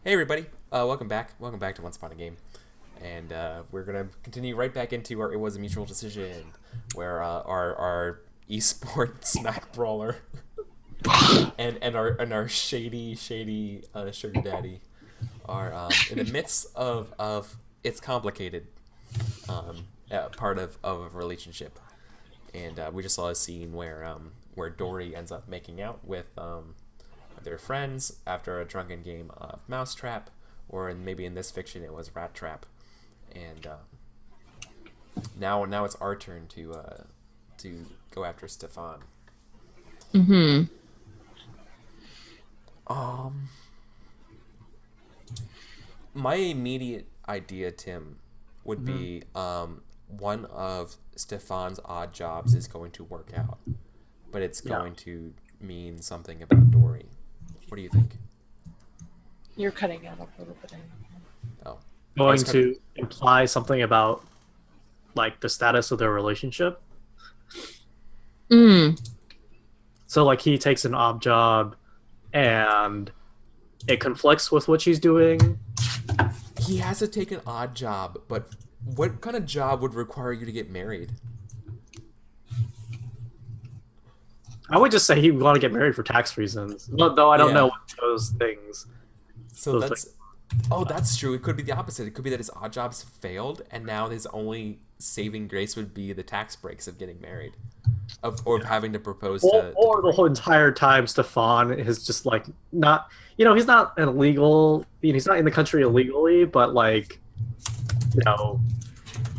Hey everybody, welcome back. Welcome back to Once Upon a Game, and we're gonna continue right back into our It Was a Mutual Decision, where our esport smack brawler and our shady sugar daddy are in the midst of it's complicated part of a relationship, and we just saw a scene where Dory ends up making out with their friends after a drunken game of Mousetrap, or maybe in this fiction it was Rat Trap, and now it's our turn to go after Stefan. Mm-hmm. Um, my immediate idea, Tim, would be one of Stefan's odd jobs is going to work out, but it's going to mean something about Dory. What do you think? You're cutting out a little bit. Oh, Going to imply something about like the status of their relationship. So like he takes an odd job and it conflicts with what she's doing. He has to take an odd job, but what kind of job would require you to get married? I would just say he would want to get married for tax reasons. Though I don't know what those things. So that's true. It could be the opposite. It could be that his odd jobs failed, and now his only saving grace would be the tax breaks of getting married, of having to propose or the whole entire time Stefan is just like not. He's not illegal. He's not in the country illegally, but like, he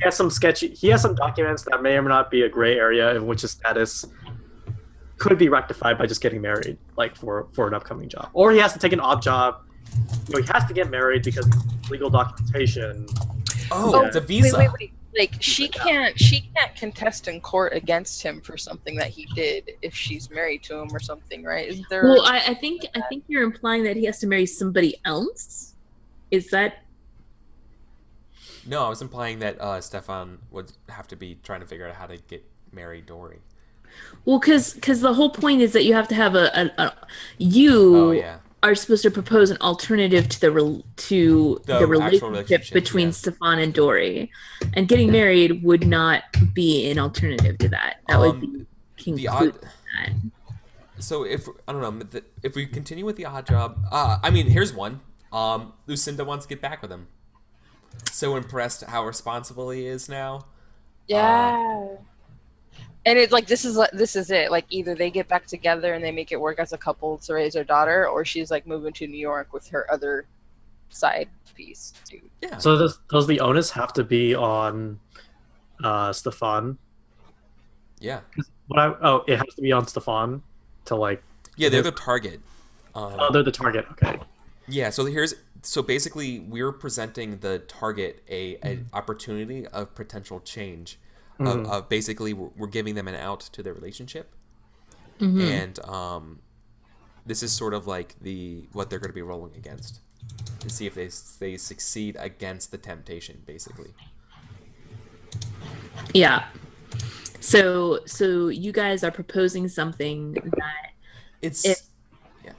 has some documents that may or may not be a gray area in which his status could be rectified by just getting married, like for an upcoming job, or he has to take an odd job. He has to get married because of legal documentation. It's a visa. Wait. Like she can't contest in court against him for something that he did if she's married to him or something, right? Isn't there? Well, I think you're implying that he has to marry somebody else. Is that? No, I was implying that Stefan would have to be trying to figure out how to get marry Dory. Well, because the whole point is that you have to have are supposed to propose an alternative to the relationship between Stefan and Dory, and getting married would not be an alternative to that. That would be that. So if we continue with the odd job, I mean, here's one. Lucinda wants to get back with him. So impressed how responsible he is now. Yeah. And it's like this is it. Like either they get back together and they make it work as a couple to raise their daughter, or she's like moving to New York with her other side piece. Dude. Yeah. So does the onus have to be on Stefan? Yeah. It has to be on Stefan to like. Yeah, they're the target. They're the target. Okay. Yeah. So basically, we're presenting the target an opportunity of potential change. Of basically we're giving them an out to their relationship, and this is sort of like what they're going to be rolling against to see if they succeed against the temptation, basically. Yeah. So you guys are proposing something that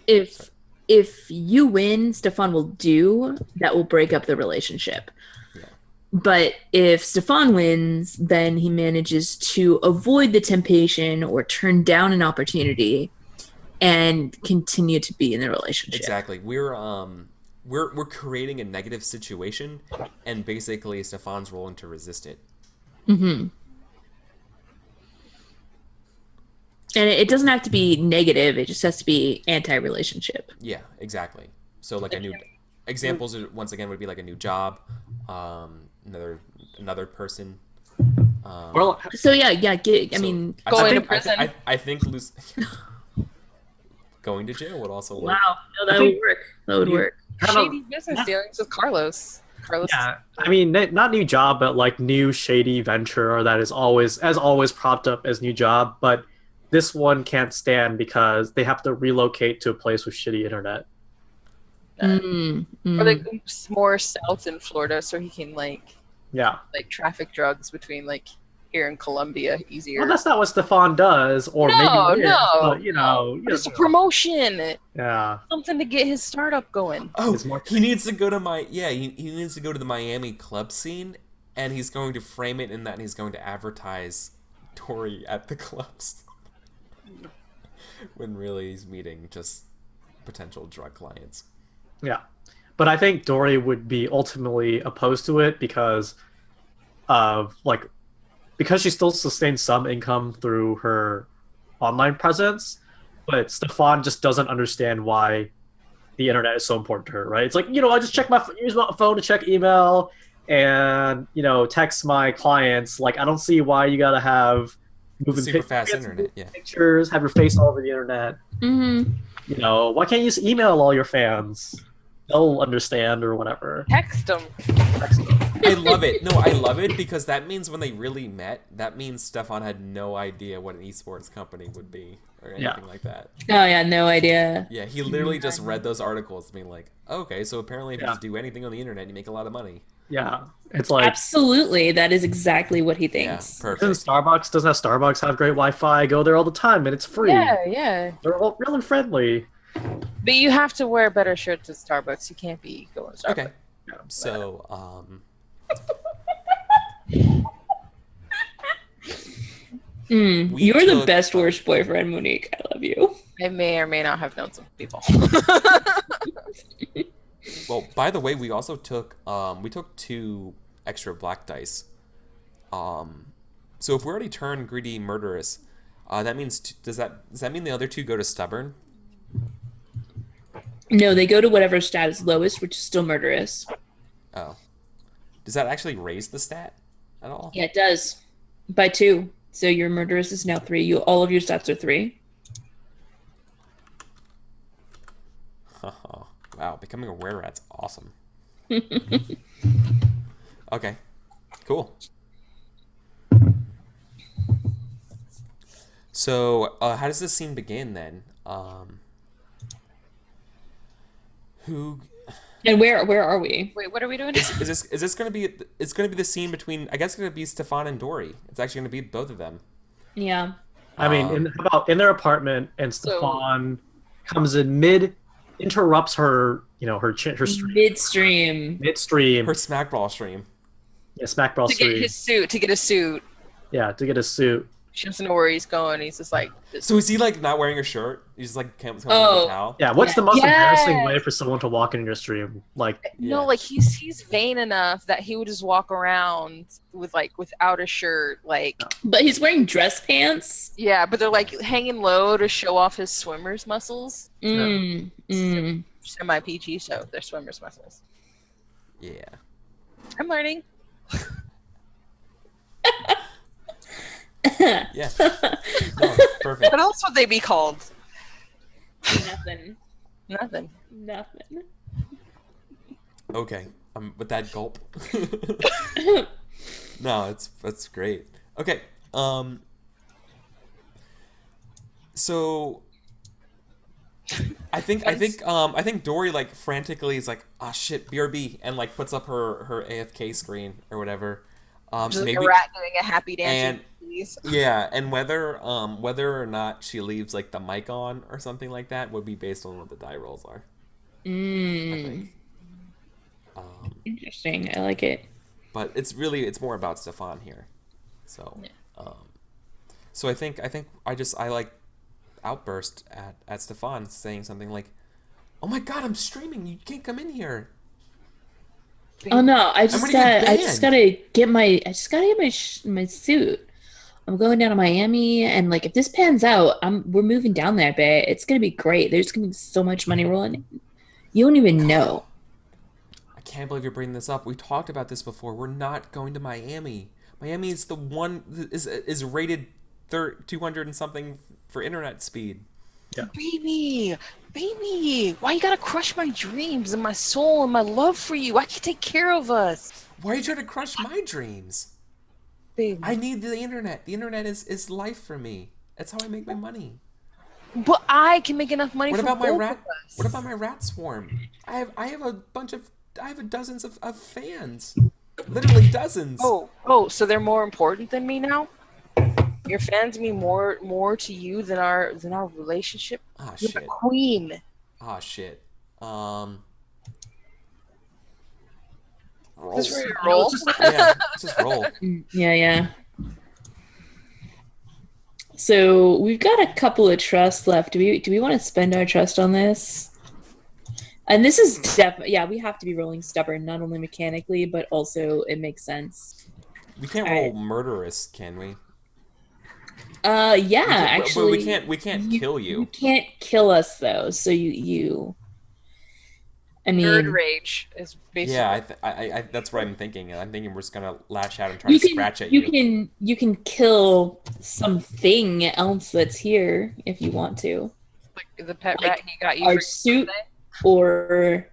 if you win, Stefan will do that will break up the relationship. But if Stefan wins, then he manages to avoid the temptation or turn down an opportunity and continue to be in the relationship. Exactly. We're creating a negative situation, and basically Stefan's rolling to resist it. Mm-hmm. And it doesn't have to be negative. It just has to be anti-relationship. Yeah, exactly. So like examples once again would be like a new job, another person. Going to prison. I think going to jail would also work. Wow, no, that would work. Shady business dealings with Carlos. Yeah, I mean, not new job, but like new shady venture that is always propped up as new job. But this one can't stand because they have to relocate to a place with shitty internet. Or like more south in Florida, so he can like traffic drugs between like here in Columbia easier. Well, that's not what Stefan does, or maybe it is, no. but you know, It's a promotion. yeah. Something to get his startup going. Oh, he needs to go to he needs to go to the Miami club scene, and he's going to frame it in that, and he's going to advertise Dory at the clubs. When really he's meeting just potential drug clients. Yeah. But I think Dory would be ultimately opposed to it because she still sustains some income through her online presence, but Stefan just doesn't understand why the internet is so important to her, right? It's like, I just use my phone to check email and, text my clients. Like, I don't see why you gotta have super fast internet, yeah. Pictures, have your face all over the internet. Mm-hmm. Why can't you just email all your fans? They'll understand or whatever. Text them. I love it. No, I love it because that means when they really met, that means Stefan had no idea what an esports company would be or anything like that. Oh yeah, no idea. Yeah, he literally just read those articles being like, okay, so apparently if you just do anything on the internet, you make a lot of money. Yeah, it's like... Absolutely, that is exactly what he thinks. Yeah, perfect. Doesn't Starbucks have great Wi-Fi? I go there all the time and it's free. Yeah. They're all really friendly. But you have to wear better shirts at Starbucks. You can't be going to Starbucks. Okay. So, You're the best worst boyfriend, Monique. I love you. I may or may not have known some people. Well, by the way, we also took 2 extra black dice. So if we already turned greedy murderous, that means does that mean the other 2 go to stubborn? No, they go to whatever stat is lowest, which is still murderous. Oh, does that actually raise the stat at all? Yeah, it does. By 2. So your murderous is now 3. All of your stats are 3. Wow, becoming a were-rat's awesome. Okay, cool. So, how does this scene begin then? Who? And where are we? Wait, what are we doing? Is this gonna be? It's gonna be the scene between. I guess it's gonna be Stefan and Dory. It's actually gonna be both of them. Yeah. I mean, in their apartment, and Stefan comes in interrupts her, her stream. Midstream. Her smackball stream. Yeah, smackball stream. To get a suit. Yeah, to get a suit. She doesn't know where he's going. He's just like... So is he like not wearing a shirt? He's just like coming with a towel? Yeah, what's the most embarrassing way for someone to walk in your stream? No, like he's vain enough that he would just walk around without a shirt, But he's wearing dress pants. Yeah, but they're like hanging low to show off his swimmer's muscles. Semi PG, so they're swimmer's muscles. Yeah. I'm learning. Yeah. No, perfect. What else would they be called? Nothing. Okay. With that gulp. No, that's great. Okay. So I think Dory frantically is like, ah, shit, BRB, and puts up her AFK screen or whatever. Just maybe like a rat doing a happy dance. Yeah, and whether or not she leaves the mic on or something like that would be based on what the die rolls are. I think. Interesting. I like it. But it's more about Stefan here. So so I think I like outburst at Stefan saying something like, "Oh my god, I'm streaming. You can't come in here." Oh no! I just gotta get my suit. I'm going down to Miami, and if this pans out, we're moving down there, babe. It's gonna be great. There's gonna be so much money rolling in. You don't even know. I can't believe you're bringing this up. We talked about this before. We're not going to Miami. Miami is the one is rated 200 and something for internet speed. Yeah. Baby, why you gotta crush my dreams and my soul and my love for you? Why can't you take care of us? Why are you trying to crush my dreams? Baby. I need the internet. The internet is life for me. That's how I make my money. But I can make enough money for both of us. What about my rat swarm? I have a dozens of fans. Literally dozens. Oh, so they're more important than me now? Your fans mean more to you than our relationship? Ah, You're the shit. queen. Ah, shit. Roll. Is this where you You know, roll? it's just Yeah, just roll. Yeah. So we've got a couple of trusts left. Do we want to spend our trust on this? And this is definitely, we have to be rolling stubborn, not only mechanically, but also it makes sense. We can't All roll right. murderous, can we? Actually, we can't kill you. You can't kill us though. So I Nerd mean, rage is basically. Yeah, I that's what I'm thinking. I'm thinking we're just gonna lash out and try to scratch at you. You can kill something else that's here if you want to. Like the pet Like rat he got you our for suit birthday? or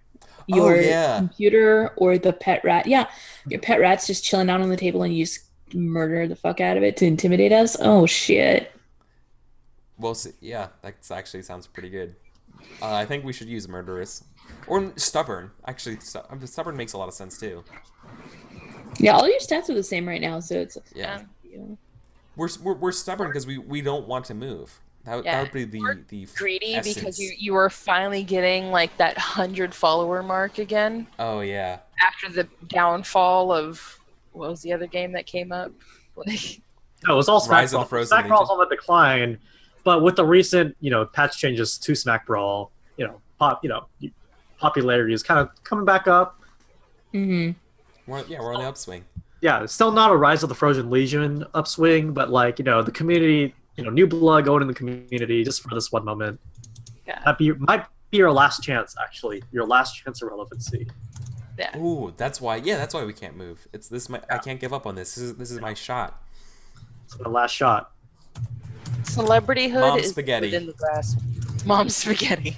your yeah. computer or the pet rat. Yeah, your pet rat's just chilling out on the table and you just murder the fuck out of it to intimidate us. Oh shit. Well, yeah, that actually sounds pretty good. I think we should use murderous or stubborn. Actually, stubborn makes a lot of sense too. Yeah, all your stats are the same right now, so it's Yeah. yeah. We're stubborn because we don't want to move. That would be the Greedy essence. because you are finally getting like that 100 follower mark again Oh yeah. after the downfall of what was the other game that came up? Like No, it was all Rise Smack of the Brawl. Frozen Smack Brawl's Legion. on the decline, but with the recent, patch changes to Smack Brawl, popularity is kind of coming back up. Mm-hmm. We're on the upswing. Yeah, it's still not a Rise of the Frozen Legion upswing, but the community, new blood going in the community just for this one moment. Yeah. Might be your last chance, actually. Your last chance of relevancy. yeah. Ooh, that's why. Yeah, that's why we can't move. It's this. I can't give up on this. This is my shot. It's the last shot. Celebrityhood Mom is spaghetti. within the grasp. Mom spaghetti.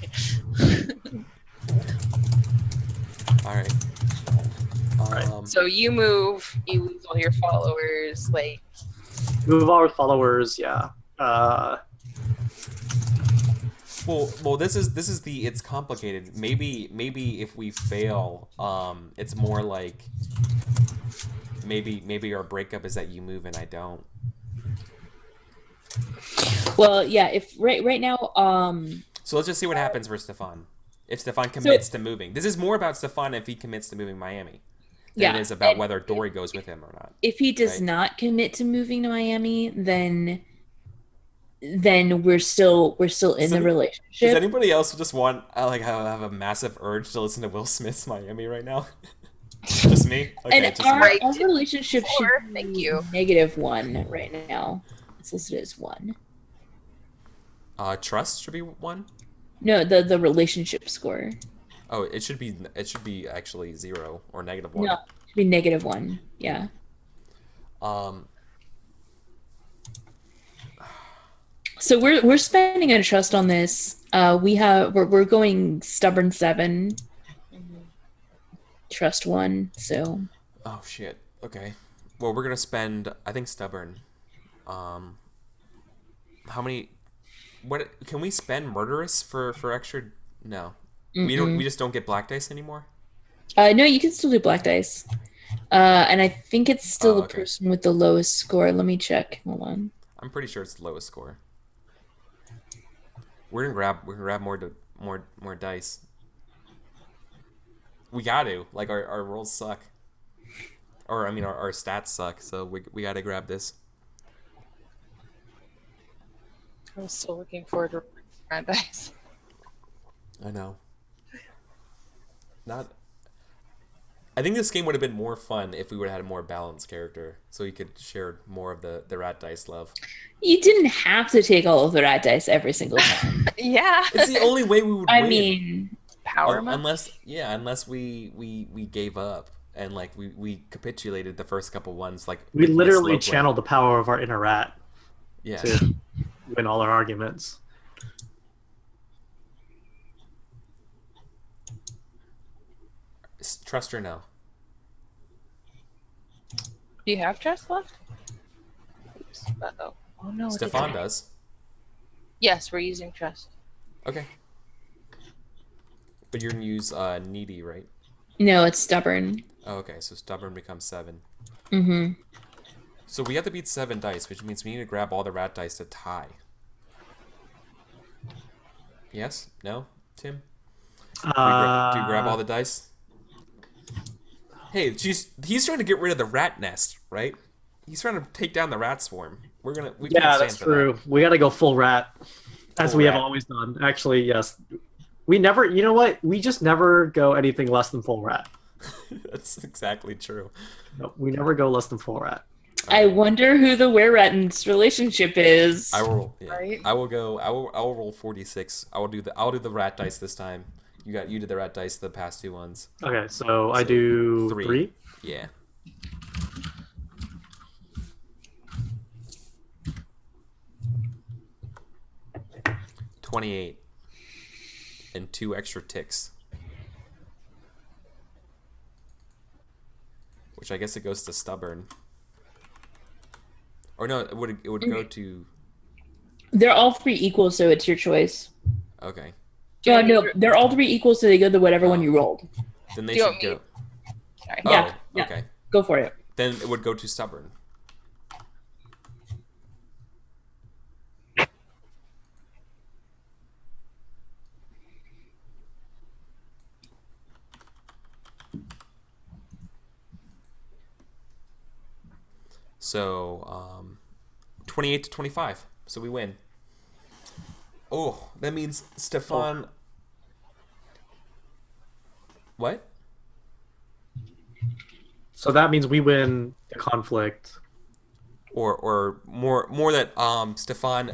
All right. So you move, you lose all your followers, like Move our followers, yeah. Well, this is the it's complicated. Maybe if we fail, it's more like maybe our breakup is that you move and I don't. Well, yeah, if right now, So let's just see what happens for Stefan. If Stefan commits to moving, this is more about Stefan if he commits to moving Miami than it is about whether Dory goes with him or not. if he does not commit to moving to Miami, then we're still in the relationship. Does anybody else just want have a massive urge to listen to Will Smith's Miami right now? Just me? Okay, and just our me. relationship should be Thank you. -1 right now. It's listed as 1. Trust should be 1. No, the relationship score. Oh, it should be actually 0 or -1. No, it should be -1. Yeah. So we're spending a trust on this. We're going stubborn 7, trust 1. So. Oh shit. Okay. Well, we're gonna spend. I think stubborn. How many? What can we spend murderous for extra? No. We don't. We just don't get black dice anymore. No, you can still do black dice. And I think it's still the okay. person with the lowest score. Let me check. Hold on. I'm pretty sure it's the lowest score. We're gonna grab more dice. We got to. Like our rolls suck. Or I mean our stats suck, so we gotta grab this. I'm still looking forward to Paradise. I know. I think this game would have been more fun if we would have had a more balanced character, so you could share more of the rat dice love. You didn't have to take all of the rat dice every single time. Yeah. It's the only way we would win. I mean, Power unless we gave up and like we capitulated the first couple ones, like We literally channeled the power of our inner rat to win all our arguments. Trust or no? Do you have trust left? Oops. Uh-oh. Oh no. Stefan does. Yes, we're using trust. Okay. But you're gonna use needy, right? no, it's stubborn. Oh, okay, so stubborn becomes 7. Mm-hmm. So we have to beat 7 dice, which means we need to grab all the rat dice to tie. Yes? No? Tim? Do you grab all the dice? Hey, he's trying to get rid of the rat nest, right? He's trying to take down the rat swarm. We can't Yeah, stand that's for true. that. We got to go full rat, as Full we have rat. always done. Actually, yes. We never. You know what? We just never go anything less than full rat. That's exactly true. No, we never go less than full rat. I wonder who the were-rat's relationship is. I will. Yeah, Right? I will go. I will roll 46. I'll do the rat dice this time. You did the rat dice the past 2 ones. Okay, so I So, do 3. 3. Yeah. $28 and 2 extra ticks, which I guess it goes to stubborn. Or no, it would go to. They're all 3 equal, so it's your choice. Okay, No, they're all 3 equal, so they go to whatever one Oh. you rolled. then they Do you should want me- go. Sorry. Oh, Yeah, yeah. okay. Go for it. Then it would go to stubborn. So, 28 to 25. So we win. Oh, that means Stefan. What? So that means we win the conflict. Or more that Stefan.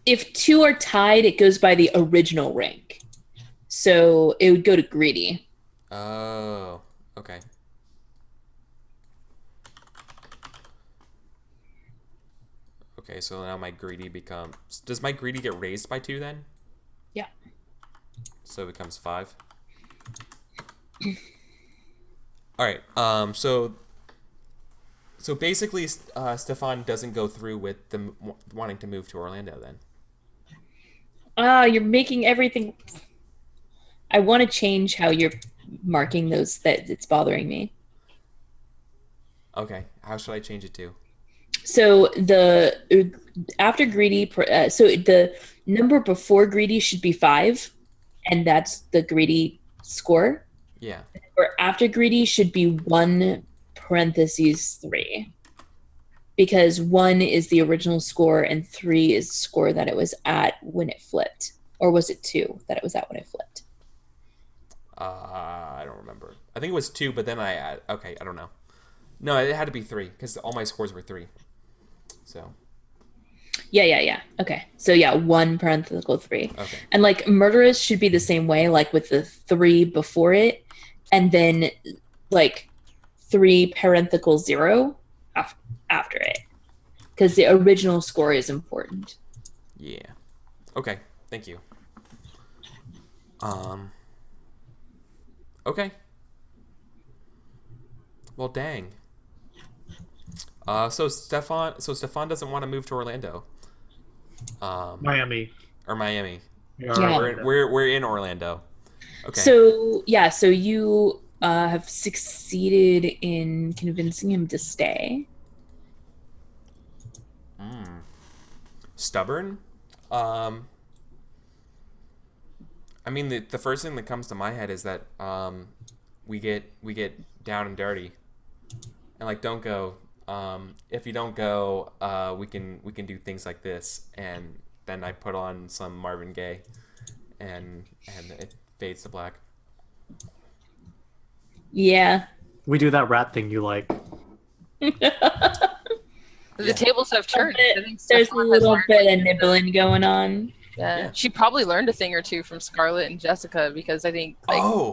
If 2 are tied, it goes by the original rank. So it would go to greedy. Oh, okay. Okay, so now my greedy becomes. Does my greedy get raised by 2 then? Yeah. So it becomes 5. All right. So basically, Stefan doesn't go through with them wanting to move to Orlando then. You're making everything. I want to change how you're marking those. That it's bothering me. Okay. How should I change it to? So after greedy, so the number before greedy should be 5, and that's the greedy score. Yeah. Or after greedy should be 1 parentheses 3, because 1 is the original score and 3 is the score that it was at when it flipped, or was it 2 that it was at when it flipped? I don't remember. I think it was 2, but then okay, I don't know. No, it had to be 3 because all my scores were 3. So. Yeah. Okay. So 1 parenthetical 3. Okay. And like murderous should be the same way, like with the 3 before it, and then like 3 parenthetical 0 after it, because the original score is important. Yeah. Okay. Thank you. Okay. Well, dang. So Stefan doesn't want to move to Orlando. Miami. Or Miami. Yeah. We're in Orlando. Okay. So you have succeeded in convincing him to stay. Stubborn. I mean, the first thing that comes to my head is that we get down and dirty, and like don't go. If you don't go, we can do things like this, and then I put on some Marvin Gaye, and it fades to black. Yeah. We do that rat thing you like. The tables have turned. I think There's a Stefan has little learned bit a of nibbling going on. Yeah. She probably learned a thing or 2 from Scarlett and Jessica, because I think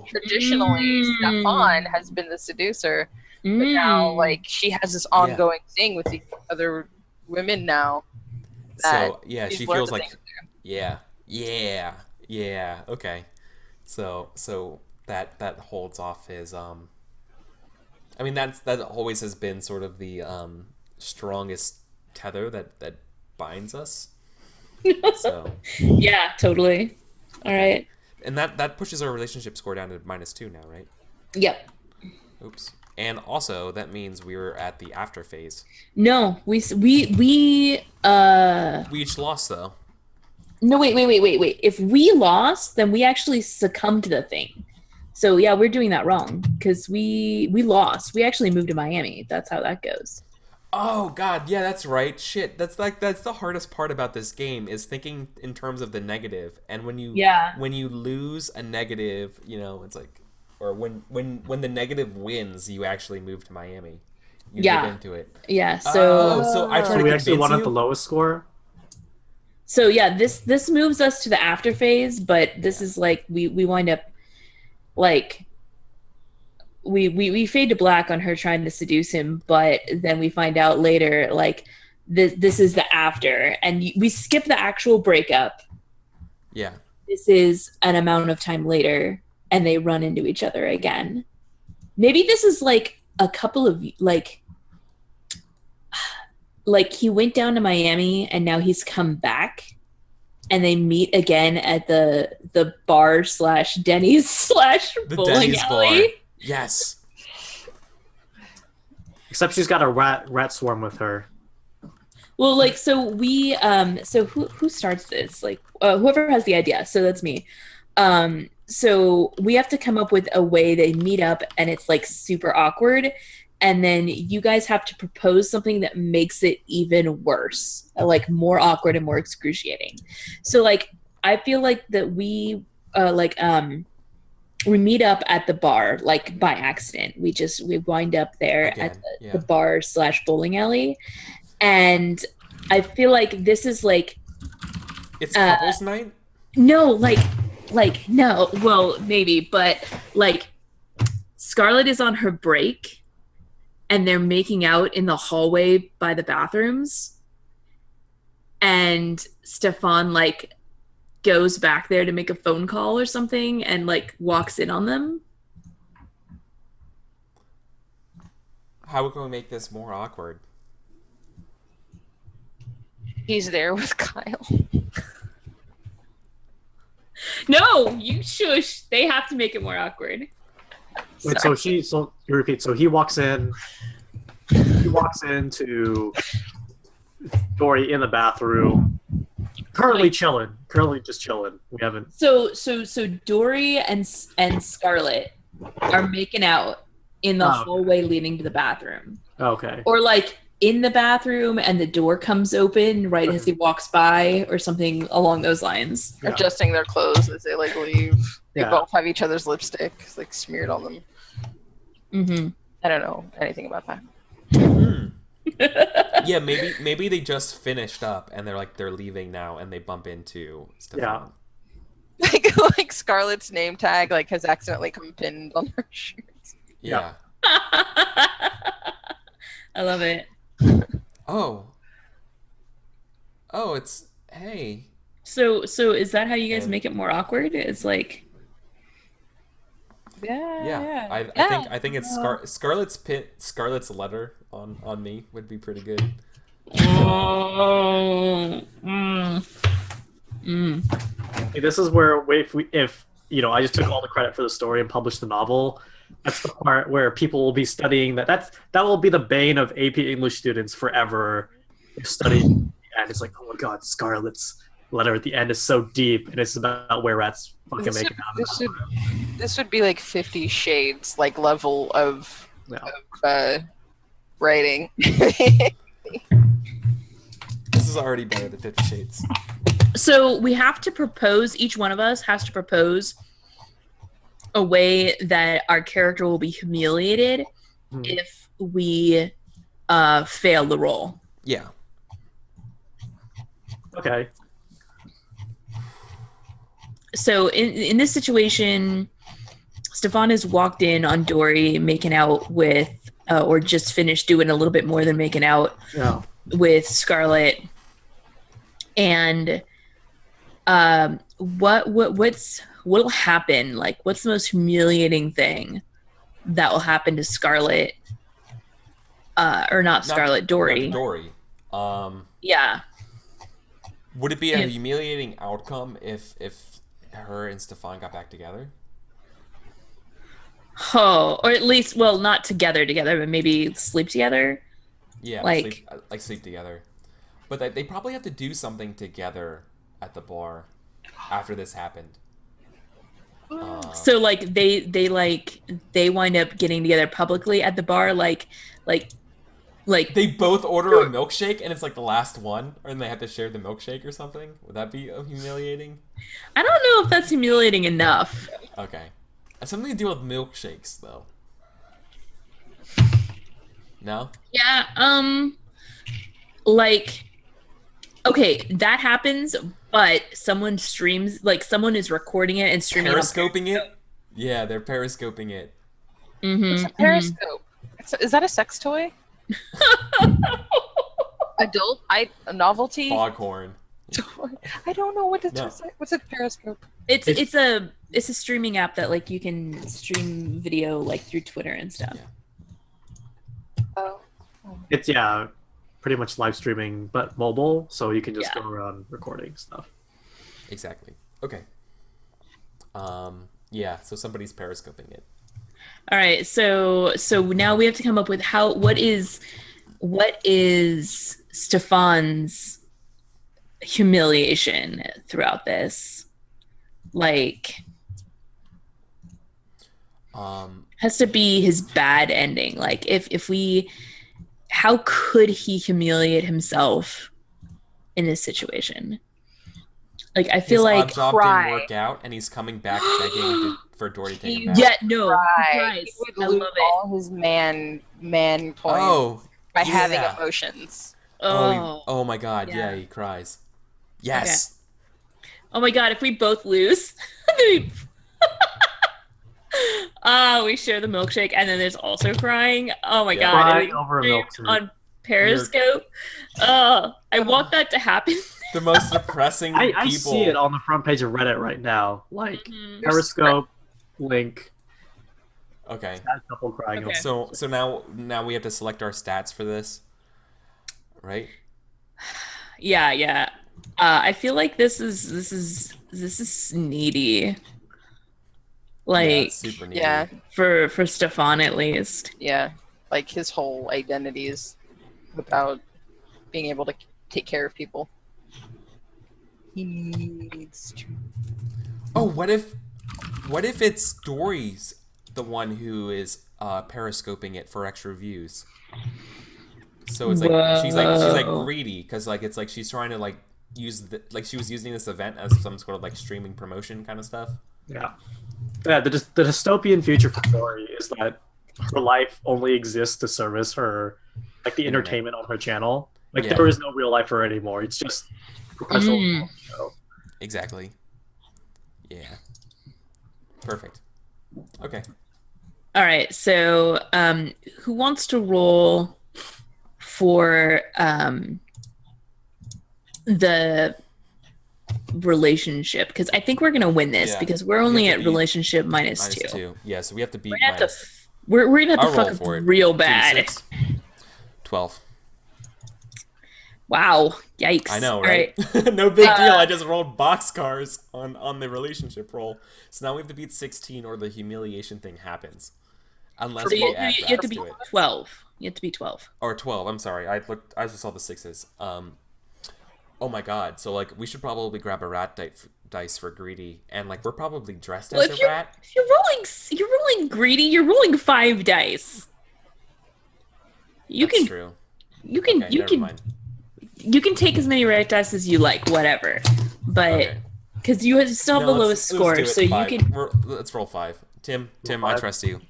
traditionally Stefan has been the seducer, but now like she has this ongoing thing with the other women now. So yeah, she learned feels a like thing yeah. Okay, so that holds off his I mean that always has been sort of the strongest tether that binds us. So Yeah, totally. All right. and that pushes our relationship score down to -2 now, right? Yep. Oops. And also, that means we were at the after phase. No, we We each lost, though. no, wait. If we lost, then we actually succumbed to the thing. So yeah, we're doing that wrong because we lost. We actually moved to Miami. That's how that goes. Oh, God, yeah, that's right. Shit, that's the hardest part about this game is thinking in terms of the negative. And when you lose a negative, it's like, or when the negative wins, you actually move to Miami. You get into it. Yeah. So so I tried to we actually convince won you. at the lowest score. So yeah, this moves us to the after phase, but this is like we wind up like we fade to black on her trying to seduce him, but then we find out later like this is the after, and we skip the actual breakup. Yeah. This is an amount of time later, and they run into each other again. Maybe this is like a couple of like he went down to Miami and now he's come back, and they meet again at the bar / Denny's / The bowling Denny's alley. bar. Yes. Except she's got a rat swarm with her. Well, like, so we so who starts this? Like whoever has the idea. So that's me. So we have to come up with a way they meet up, and it's like super awkward, and then you guys have to propose something that makes it even worse, like more awkward and more excruciating. So like I feel like that we meet up at the bar like by accident. We wind up there Again, at the bar / bowling alley, and I feel like this is like It's couples night? no, like no, well maybe, but like Scarlett is on her break and they're making out in the hallway by the bathrooms, and Stefan like goes back there to make a phone call or something and like walks in on them. How can we make this more awkward? He's there with Kyle. No, you shush. They have to make it more awkward. Wait, so you repeat. So he walks in. He walks into Dory in the bathroom. Currently just chilling. We haven't. So Dory and Scarlett are making out in the hallway leading to the bathroom. Okay. Or like in the bathroom and the door comes open right as he walks by, or something along those lines. Yeah. Adjusting their clothes as they like leave. They Yeah. both have each other's lipstick like smeared on them. Mm-hmm. I don't know anything about that. Yeah, maybe they just finished up and they're leaving now and they bump into Stefan. like Scarlett's name tag like has accidentally come pinned on her shirt. Yeah. I love it. Oh, it's hey. So is that how you guys make it more awkward? It's like Yeah. I think it's Scarlett's letter on me would be pretty good. Hey, this is where if I just took all the credit for the story and published the novel. That's the part where people will be studying that will be the bane of AP English students forever. Studying, and it's like, oh my god, Scarlett's letter at the end is so deep, and it's about where rats fucking make it out. This would be like 50 Shades like level of writing. This is already better than 50 Shades. So we have to propose, each one of us has to propose a way that our character will be humiliated if we fail the role. Yeah. Okay. So in this situation, Stefan has walked in on Dory making out with, or just finished doing a little bit more than making out with Scarlett. And what'll happen? Like, what's the most humiliating thing that will happen to Scarlett? Or not Scarlett, Dory. Dory. Yeah. Would it be a humiliating outcome if her and Stefan got back together? Oh, or at least, well, not together, but maybe sleep together. Yeah, Like- sleep together. But they probably have to do something together at the bar after this happened. So like they wind up getting together publicly at the bar, like They both order a milkshake, and it's like the last one, and they have to share the milkshake or something. Would that be humiliating? I don't know if that's humiliating enough. Okay, something to do with milkshakes, though. No. Yeah. Like, okay, that happens, but someone streams, like someone is recording it and streaming Periscoping it? Yeah, they're periscoping it. What's a periscope? Is that a sex toy? Adult? A novelty? Foghorn. I don't know what No. what's a periscope? It's a streaming app that like you can stream video like through Twitter and stuff. Yeah. Oh. It's pretty much live streaming, but mobile, so you can just go around recording stuff. Exactly. Okay. Yeah, so somebody's periscoping it. All right, so now we have to come up with what is Stefan's humiliation throughout this? Like, has to be his bad ending. Like, how could he humiliate himself in this situation? Like, I feel His like odd job cry. didn't work out, and he's coming back begging for Dory to take him back. yeah, no, he Right. cries. He would I lose love it. all his man points Oh, by yeah. having emotions. oh my God! Yeah, Yeah. he cries. Yes. Oh my god, if we both lose. We share the milkshake and then there's also crying. Oh my Yeah. god. Crying and we over a streamed milkshake. on Periscope. I want that to happen. The most depressing I people. see it on the front page of Reddit right now. Like Mhm. Periscope link, Okay. that couple crying. Okay. So now we have to select our stats for this, right? Yeah. I feel like this is needy. Yeah, Like it's super needy. Yeah. for Stefan at least. Yeah. Like his whole identity is about being able to take care of people. He needs to. Oh, what if it's Dory's the one who is periscoping it for extra views? So it's like she's like Whoa. greedy because like it's like she's trying to like like she was using this event as some sort of like streaming promotion kind of stuff. Yeah. Yeah, the dystopian future for Dory is that her life only exists to service her, like the Internet. entertainment on her channel. Like Yeah. there is no real life for her anymore. It's just perpetual Mm. show. Exactly. Yeah. Perfect. Okay. All right, so who wants to roll for the relationship? Because I think we're gonna win this Yeah, because we're we only have at to beat relationship minus Minus two. two. Yeah, so we have to beat We're gonna have minus. to we're gonna have I'll to roll fuck for up it. real bad. 2d6. 12. Wow, yikes! I know, All right? No big deal. I just rolled boxcars on the relationship roll. So now we have to beat 16 or the humiliation thing happens. Unless So we you add have rats to be to it. 12. You have to be 12. Or 12, I'm sorry. I just saw the sixes. Oh my god. So like we should probably grab a rat dice for greedy, and like we're probably dressed Well, as a rat. If you're rolling greedy, you're rolling 5 dice. That's true. You can Okay, never mind. you can take as many rat dice as you like, whatever. But Okay. because you still have No, the lowest score, do it. so Five. you can. Let's roll 5. Tim, I five. trust you.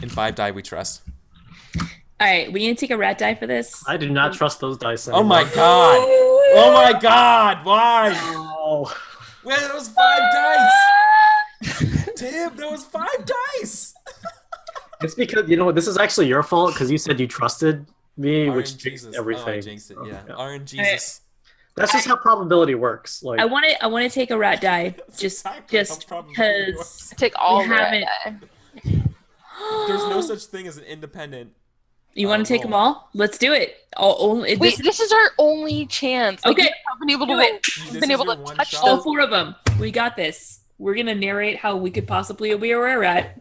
In 5 die, we trust. All right, we gonna take a rat die for this. I do not trust those dice Oh my anymore. god! Oh my god! Why? Oh. Well, that was 5 dice. Tim, that was 5 dice. It's because this is actually your fault because you said you trusted me, which RNG jinxed Jesus. everything. Oh, I jinxed it. Yeah. Yeah. RNG Jesus. That's just how probability works. Like I want to take a rat die just exactly how just probability because. works. Take all We the haven't- There's no such thing as an independent. You want to take roll. them all? Let's do it. Wait, this is our only chance. Like, Okay, we haven't been able to do it. This been is able your to one touch shot. all those. 4 of them. We got this. We're gonna narrate how we could possibly be a rare rat.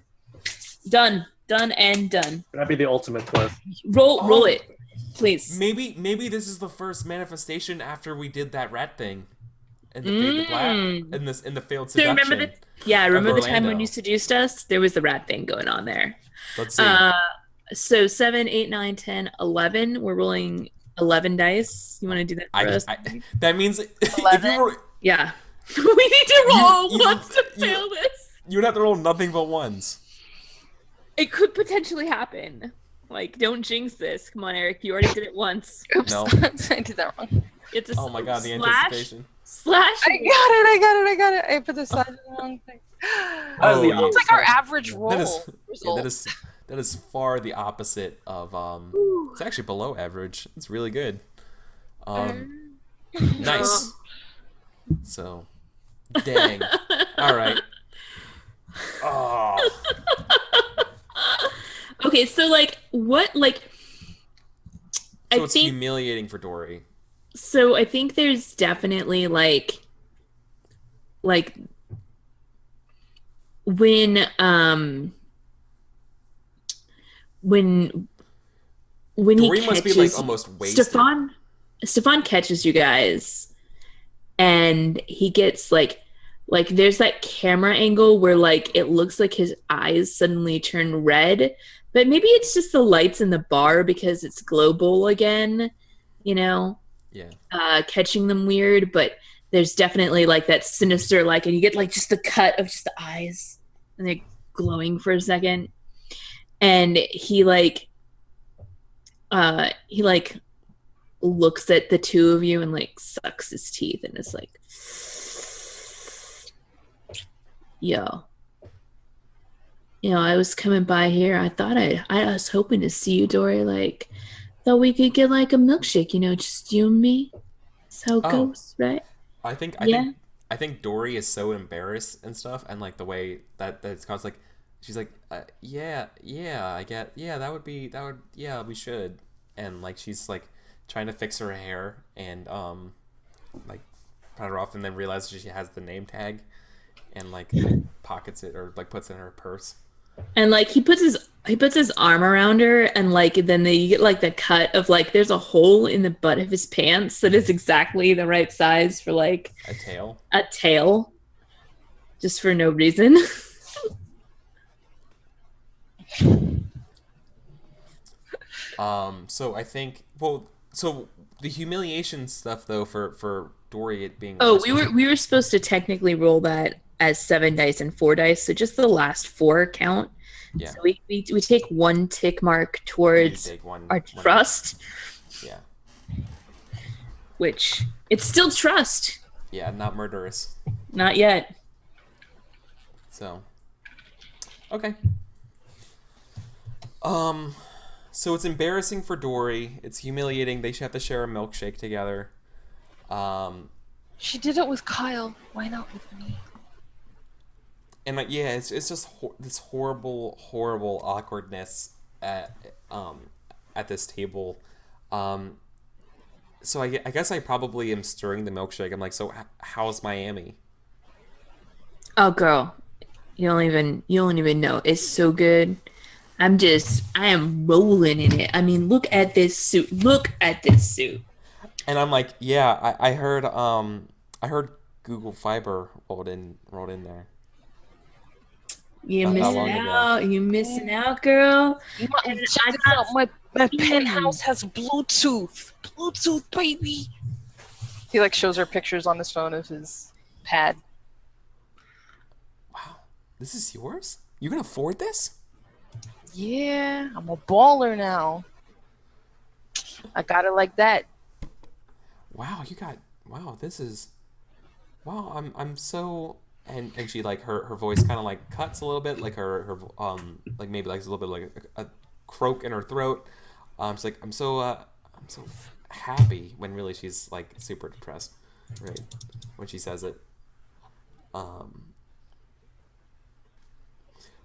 Done and done. That'd be the ultimate twist. Roll it, please. Maybe this is the first manifestation after we did that rat thing, and the fade to black, in the failed So seduction. remember the time Orlando. when you seduced us? There was the rat thing going on there. Let's see. So 7, 8, 9, 10, 11. We're rolling 11 dice. You want to do that for us? That means if 11? you were, Yeah. We need to roll you- once to fail this. you would have to roll nothing but ones. It could potentially happen. Like, don't jinx this. Come on, Eric. You already did it once. Oops, No. I did that wrong. It's a Oh my god, the slash, anticipation. Slash. I got it. I put the size of the wrong thing. Oh, yeah. It's like our average roll. That is far the opposite of it's actually below average. It's really good. Nice. So dang. All right. Oh. Okay, so like what like So it's humiliating for Dory. So I think there's definitely like when Dory he must be catches like almost wasted. Stefan catches you guys, and he gets like there's that camera angle where like it looks like his eyes suddenly turn red, but maybe it's just the lights in the bar because it's global again, you know. Yeah. Catching them weird, but there's definitely like that sinister like, and you get like just the cut of just the eyes and they're glowing for a second, and he looks at the two of you and like sucks his teeth and is like, yo, I was coming by here. I thought I was hoping to see you, Dory. Like, thought we could get like a milkshake, just you and me. That's how it goes, right? I think Dory is so embarrassed and stuff, and like the way that it's caused, like she's like, yeah, we should, and like she's like trying to fix her hair and like pat her off, and then realizes she has the name tag, and like pockets it or like puts it in her purse. And like he puts his arm around her, and like then you get like the cut of like there's a hole in the butt of his pants that is exactly the right size for like a tail, just for no reason. So I think so the humiliation stuff though for Dory, it being we were supposed to technically roll that as 7 dice and 4 dice, so just the last 4 count. Yeah. So we take 1 tick mark towards our trust. Yeah. Which it's still trust. Yeah, not murderous. Not yet. So. Okay. So it's embarrassing for Dory. It's humiliating. They should have to share a milkshake together. She did it with Kyle. Why not with me? And like, yeah, it's just this horrible awkwardness at this table. So I guess I probably am stirring the milkshake. I'm like, so how's Miami? Oh, girl, you don't even know. It's so good. I am rolling in it. I mean, look at this suit. And I'm like, yeah, I heard Google Fiber rolled in there. You're missing out, girl. My penthouse has Bluetooth. Bluetooth, baby. He like shows her pictures on his phone of his pad. Wow, this is yours? You can afford this? Yeah, I'm a baller now. I got it like that. Wow, I'm so. And she like her voice kind of like cuts a little bit, like her like maybe like a little bit like a croak in her throat. She's like, I'm so happy, when really she's like super depressed, right? When she says it,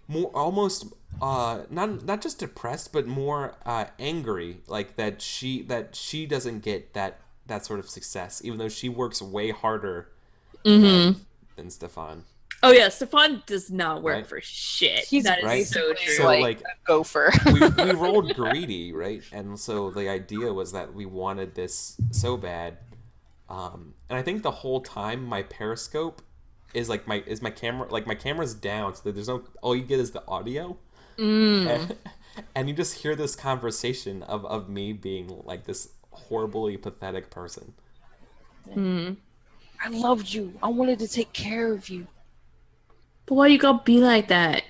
more almost not just depressed, but more angry, like that she doesn't get that sort of success, even though she works way harder than Stefan. Oh yeah, Stefan does not work Right. for shit. He's That is right. so basically true. So, like like, a gopher. we rolled greedy, right? And so the idea was that we wanted this so bad. And I think the whole time my Periscope is like my camera, like my camera's down, so that there's no, all you get is the audio. And you just hear this conversation of me being like this horribly pathetic person. I loved you. I wanted to take care of you. But why you gotta be like that?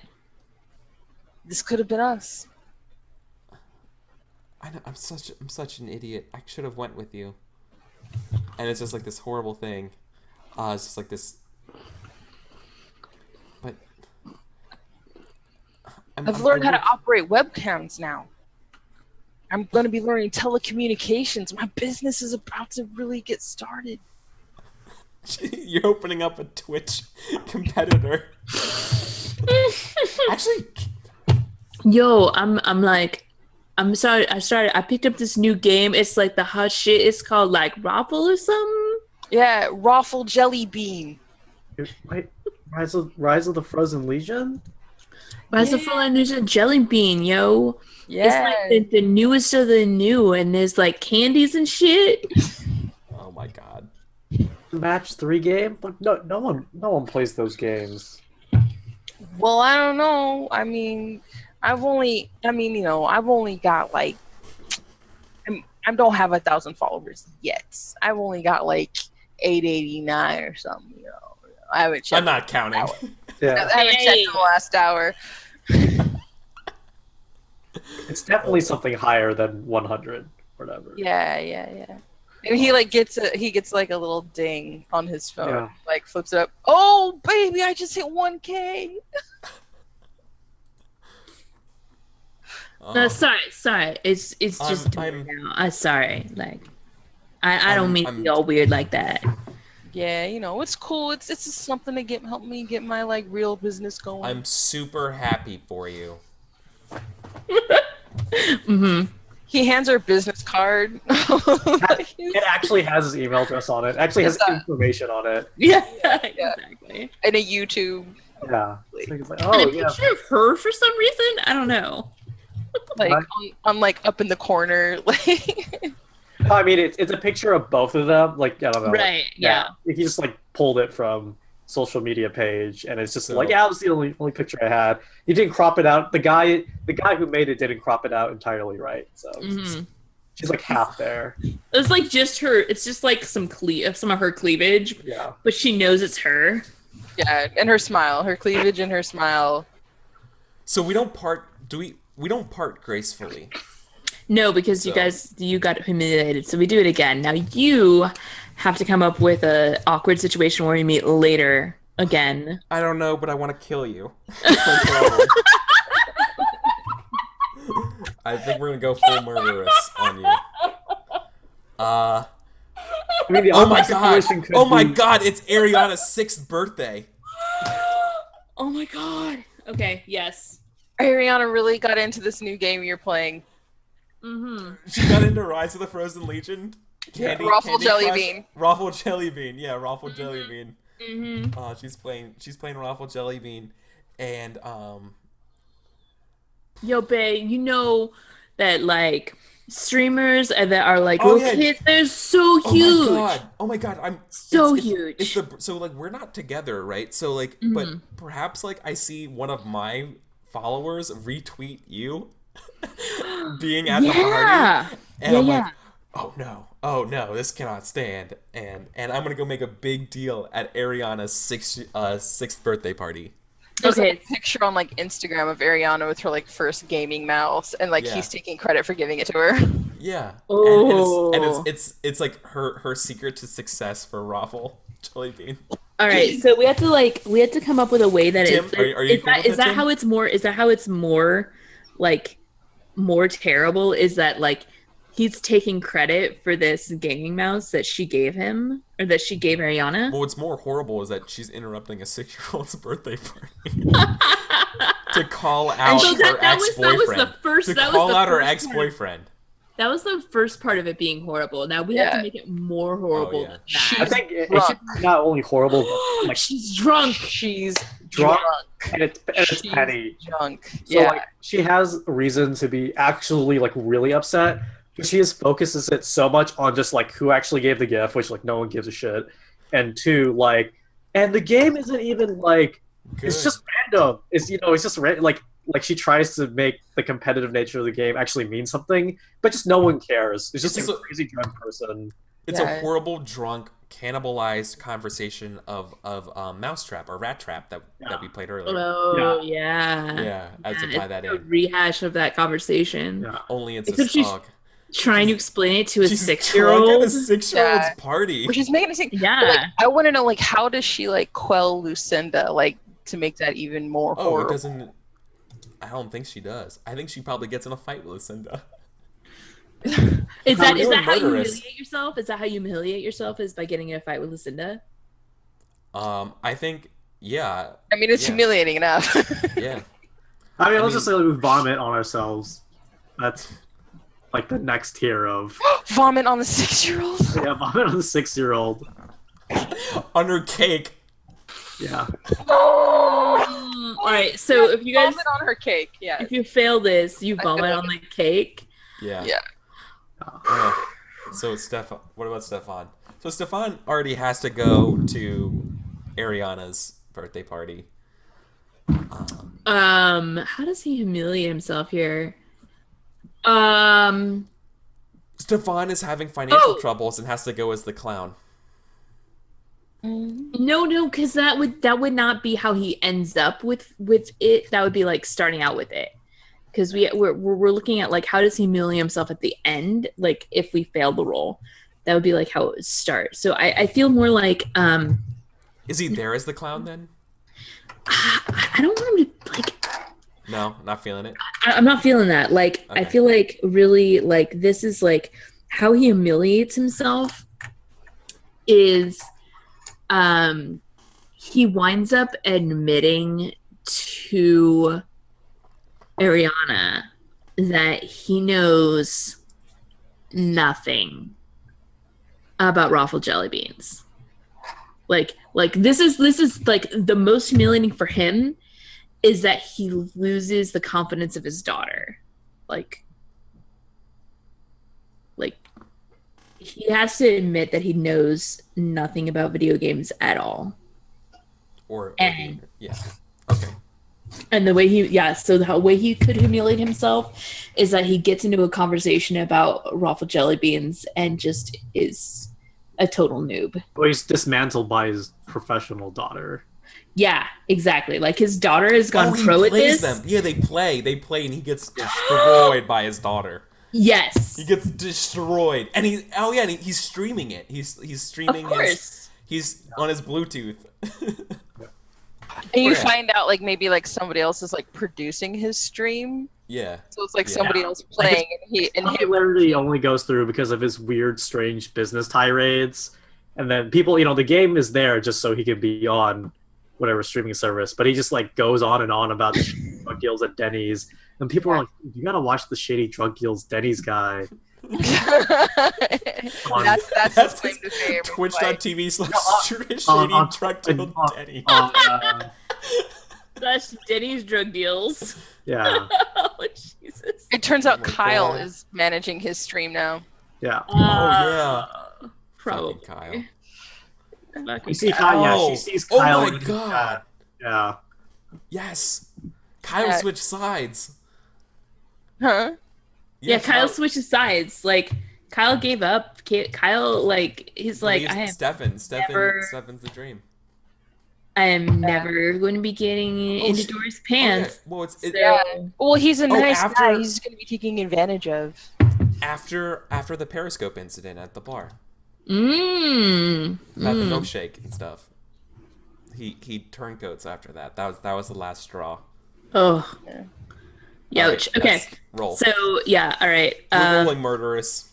This could have been us. I know, I'm such an idiot. I should have went with you. And it's just like this horrible thing. It's just like this. But I've learned how to operate webcams now. I'm going to be learning telecommunications. My business is about to really get started. You're opening up a Twitch competitor. Actually, Yo, I'm sorry. I picked up this new game. It's like the hot shit. It's called like Raffle or something. Yeah, Raffle Jelly Bean. Wait, Rise of the Frozen Legion? Rise of Fallen Ninja Jelly Bean, yo. Yeah. It's like the newest of the new, and there's like candies and shit. oh my god. Match 3 game? Like, no one plays those games. Well, I don't know. I mean, I've only got like, I don't have 1,000 followers yet. I've only got like 889 or something. You know, I haven't checked. I'm not counting. Yeah, I haven't checked in the last hour. it's definitely something higher than 100, whatever. Yeah. And he like gets like a little ding on his phone, Yeah. like flips it up. Oh baby, I just hit 1K. No, sorry. It's just I'm- now. I'm sorry. Like, I don't mean to I'm- be all weird like that. Yeah, you know, it's cool. It's just something to help me get my like real business going. I'm super happy for you. He hands her a business card. It actually has his email address on it. It actually has information on it. Yeah, exactly. And a YouTube. Yeah. So it's like, And oh, a yeah. picture of her for some reason. I don't know. Like I'm like up in the corner. Like I mean, it's a picture of both of them. Like, I don't know. Right, yeah. He just like pulled it from social media page, and it's just So- like, yeah, that was the only picture I had. He didn't crop it out. The guy who made it didn't crop it out entirely right. So she's like half there. It's like just her. It's just like some of her cleavage, Yeah. but she knows it's her. yeah, and her smile, her cleavage, and her smile. So we don't part. We don't part gracefully. No, because So- you got humiliated. So we do it again. Now you have to come up with a awkward situation where we meet later again. I don't know, but I want to kill you. That's my problem. I think we're gonna go full murderous on you. I mean, the Oh my awkward god! situation could Oh my be- god! It's Ariana's 6th birthday. Oh my god. Okay. Yes. Ariana really got into this new game you're playing. She got into Rise of the Frozen Legion. Raffle Jelly Bean. Raffle Jelly Bean. Yeah, Raffle Jelly Bean. She's playing Raffle Jelly Bean, and Yo, babe, you know that like streamers that are like Oh, little yeah. kids, they're so huge. Oh my god! I'm So it's- huge. It's so like we're not together, right? So like, but perhaps like I see one of my followers retweet you being at the party, and I'm like, oh no, this cannot stand, and I'm gonna go make a big deal at Ariana's 6th birthday party. There's Okay. like a picture on like Instagram of Ariana with her like first gaming mouse, and like Yeah. he's taking credit for giving it to her. Yeah, Oh. and it's like her secret to success for Raffle Jelly Bean. All right, so we have to come up with a way that Tim, it's are you cool with is it, that Tim? how it's more like more terrible is that like he's taking credit for this gaming mouse that she gave him or that she gave Ariana. Well, what's more horrible is that she's interrupting a 6-year-old's birthday party to call out so her that was the ex-boyfriend. first- To that was call the out her first ex-boyfriend. That was the first part of it being horrible. Now we have to make it more horrible yeah. than She's that. I think it's not only horrible, but like She's drunk. She's drunk, drunk. and it's She's petty. drunk. So Yeah. like she has reason to be actually like really upset, but she just focuses it so much on just like who actually gave the gift, which like no one gives a shit, and two like, and the game isn't even like it's just random. It's it's just like she tries to make the competitive nature of the game actually mean something, but just no one cares. It's just a crazy drunk person. It's a horrible drunk cannibalized conversation of Mousetrap or Rat Trap that we played earlier. Oh yeah. Yeah, as to tie that a in. rehash of that conversation. Yeah. Only it's Except a SOG. Trying to explain it to a She's 6-year-old. drunk at a 6-year-old's party. Which is making me think. Yeah. Like, I want to know like how does she like quell Lucinda like to make that even more horrible? It doesn't. I don't think she does. I think she probably gets in a fight with Lucinda. Is that how you murderous. humiliate yourself? Is that how you humiliate yourself? Is by getting in a fight with Lucinda? I think, yeah. I mean, it's humiliating enough. Yeah. I mean, let's just say we vomit on ourselves. That's like the next tier of Vomit on the 6-year-old. yeah, vomit on the 6-year-old. Under cake. Yeah. All right. So if you guys Vomit on her cake, yeah. if you fail this, you vomit on the cake. Yeah. Yeah. So what about Stefan? So Stefan already has to go to Ariana's birthday party. How does he humiliate himself here? Stefan is having financial troubles and has to go as the clown. No, because that would not be how he ends up with it. That would be like starting out with it. Because we're looking at like how does he humiliate himself at the end? Like if we fail the role, that would be like how it would start. So I feel more like Is he there as the clown then? I don't want him to like. No, not feeling it. I'm not feeling that. Like Okay. I feel like really like this is like how he humiliates himself is he winds up admitting to Ariana that he knows nothing about Raffle Jelly Beans. Like this is like the most humiliating for him is that he loses the confidence of his daughter. Like he has to admit that he knows nothing about video games at all. Yeah. Okay. And the way the way he could humiliate himself is that he gets into a conversation about Raffle Jelly Beans and just is a total noob. Well, he's dismantled by his professional daughter. Yeah, exactly. Like his daughter has gone pro at this. Them. Yeah, they play, and he gets destroyed by his daughter. Yes. He gets destroyed, and he's streaming it. He's streaming Of course. He's on his Bluetooth. And you find out like maybe like somebody else is like producing his stream. Yeah. So it's like somebody else playing, and he Popularity only goes through because of his weird, strange business tirades, and then people, the game is there just so he can be on whatever streaming service, but he just like goes on and on about drug deals at Denny's, and people are like, "You gotta watch the shady drug deals Denny's guy." that's his claim to fame. Twitch.tv/shady drug deal Denny. That's Denny's drug deals. Yeah. Oh, Jesus. It turns out Oh my Kyle God. is managing his stream now. Yeah. Yeah. Probably. Fucking Kyle. You see Kyle, yeah, she sees Kyle. Oh my God. Yeah. Yes. Kyle Yeah. switched sides. Huh? Yeah, Kyle switches sides. Like Kyle gave up. Kyle he's like He's I am Stefan's the dream. I am never going to be getting into Dory's pants. Well, it's Yeah. Well, he's a nice after- guy. He's going to be taking advantage of. after the Periscope incident at the bar. The About the milkshake and stuff. He turncoats after that. That was the last straw. Oh. Yeah. All right, Okay. let's roll. So yeah. All right. We're rolling murderous.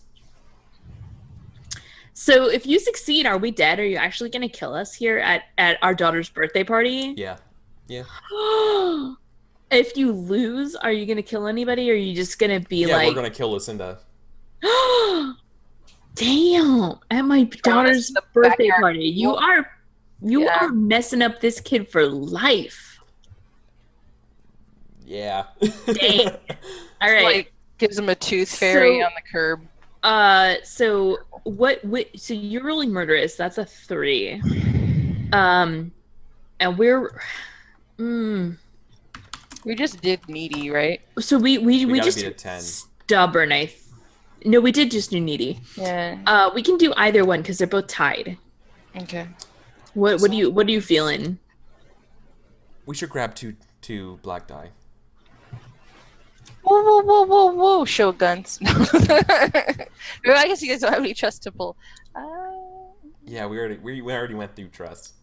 So if you succeed, are we dead? Are you actually going to kill us here at our daughter's birthday party? Yeah. Yeah. If you lose, are you going to kill anybody, or are you just going to be Yeah, like? we're gonna kill Lucinda. Damn! At my daughter's the birthday backyard party, you pool. are messing up this kid for life. Yeah. Dang. All right. Like gives him a tooth fairy on the curb. So so you're rolling murderous. That's a 3. And we're We just did needy, right? so we gotta just beat a 10. stubborn. No, we did just do needy. Yeah. We can do either one because they're both tied. Okay. What are you feeling? We should grab two black die. Whoa! Show guns. I guess you guys don't have any trust to pull. Yeah, we already went through trust.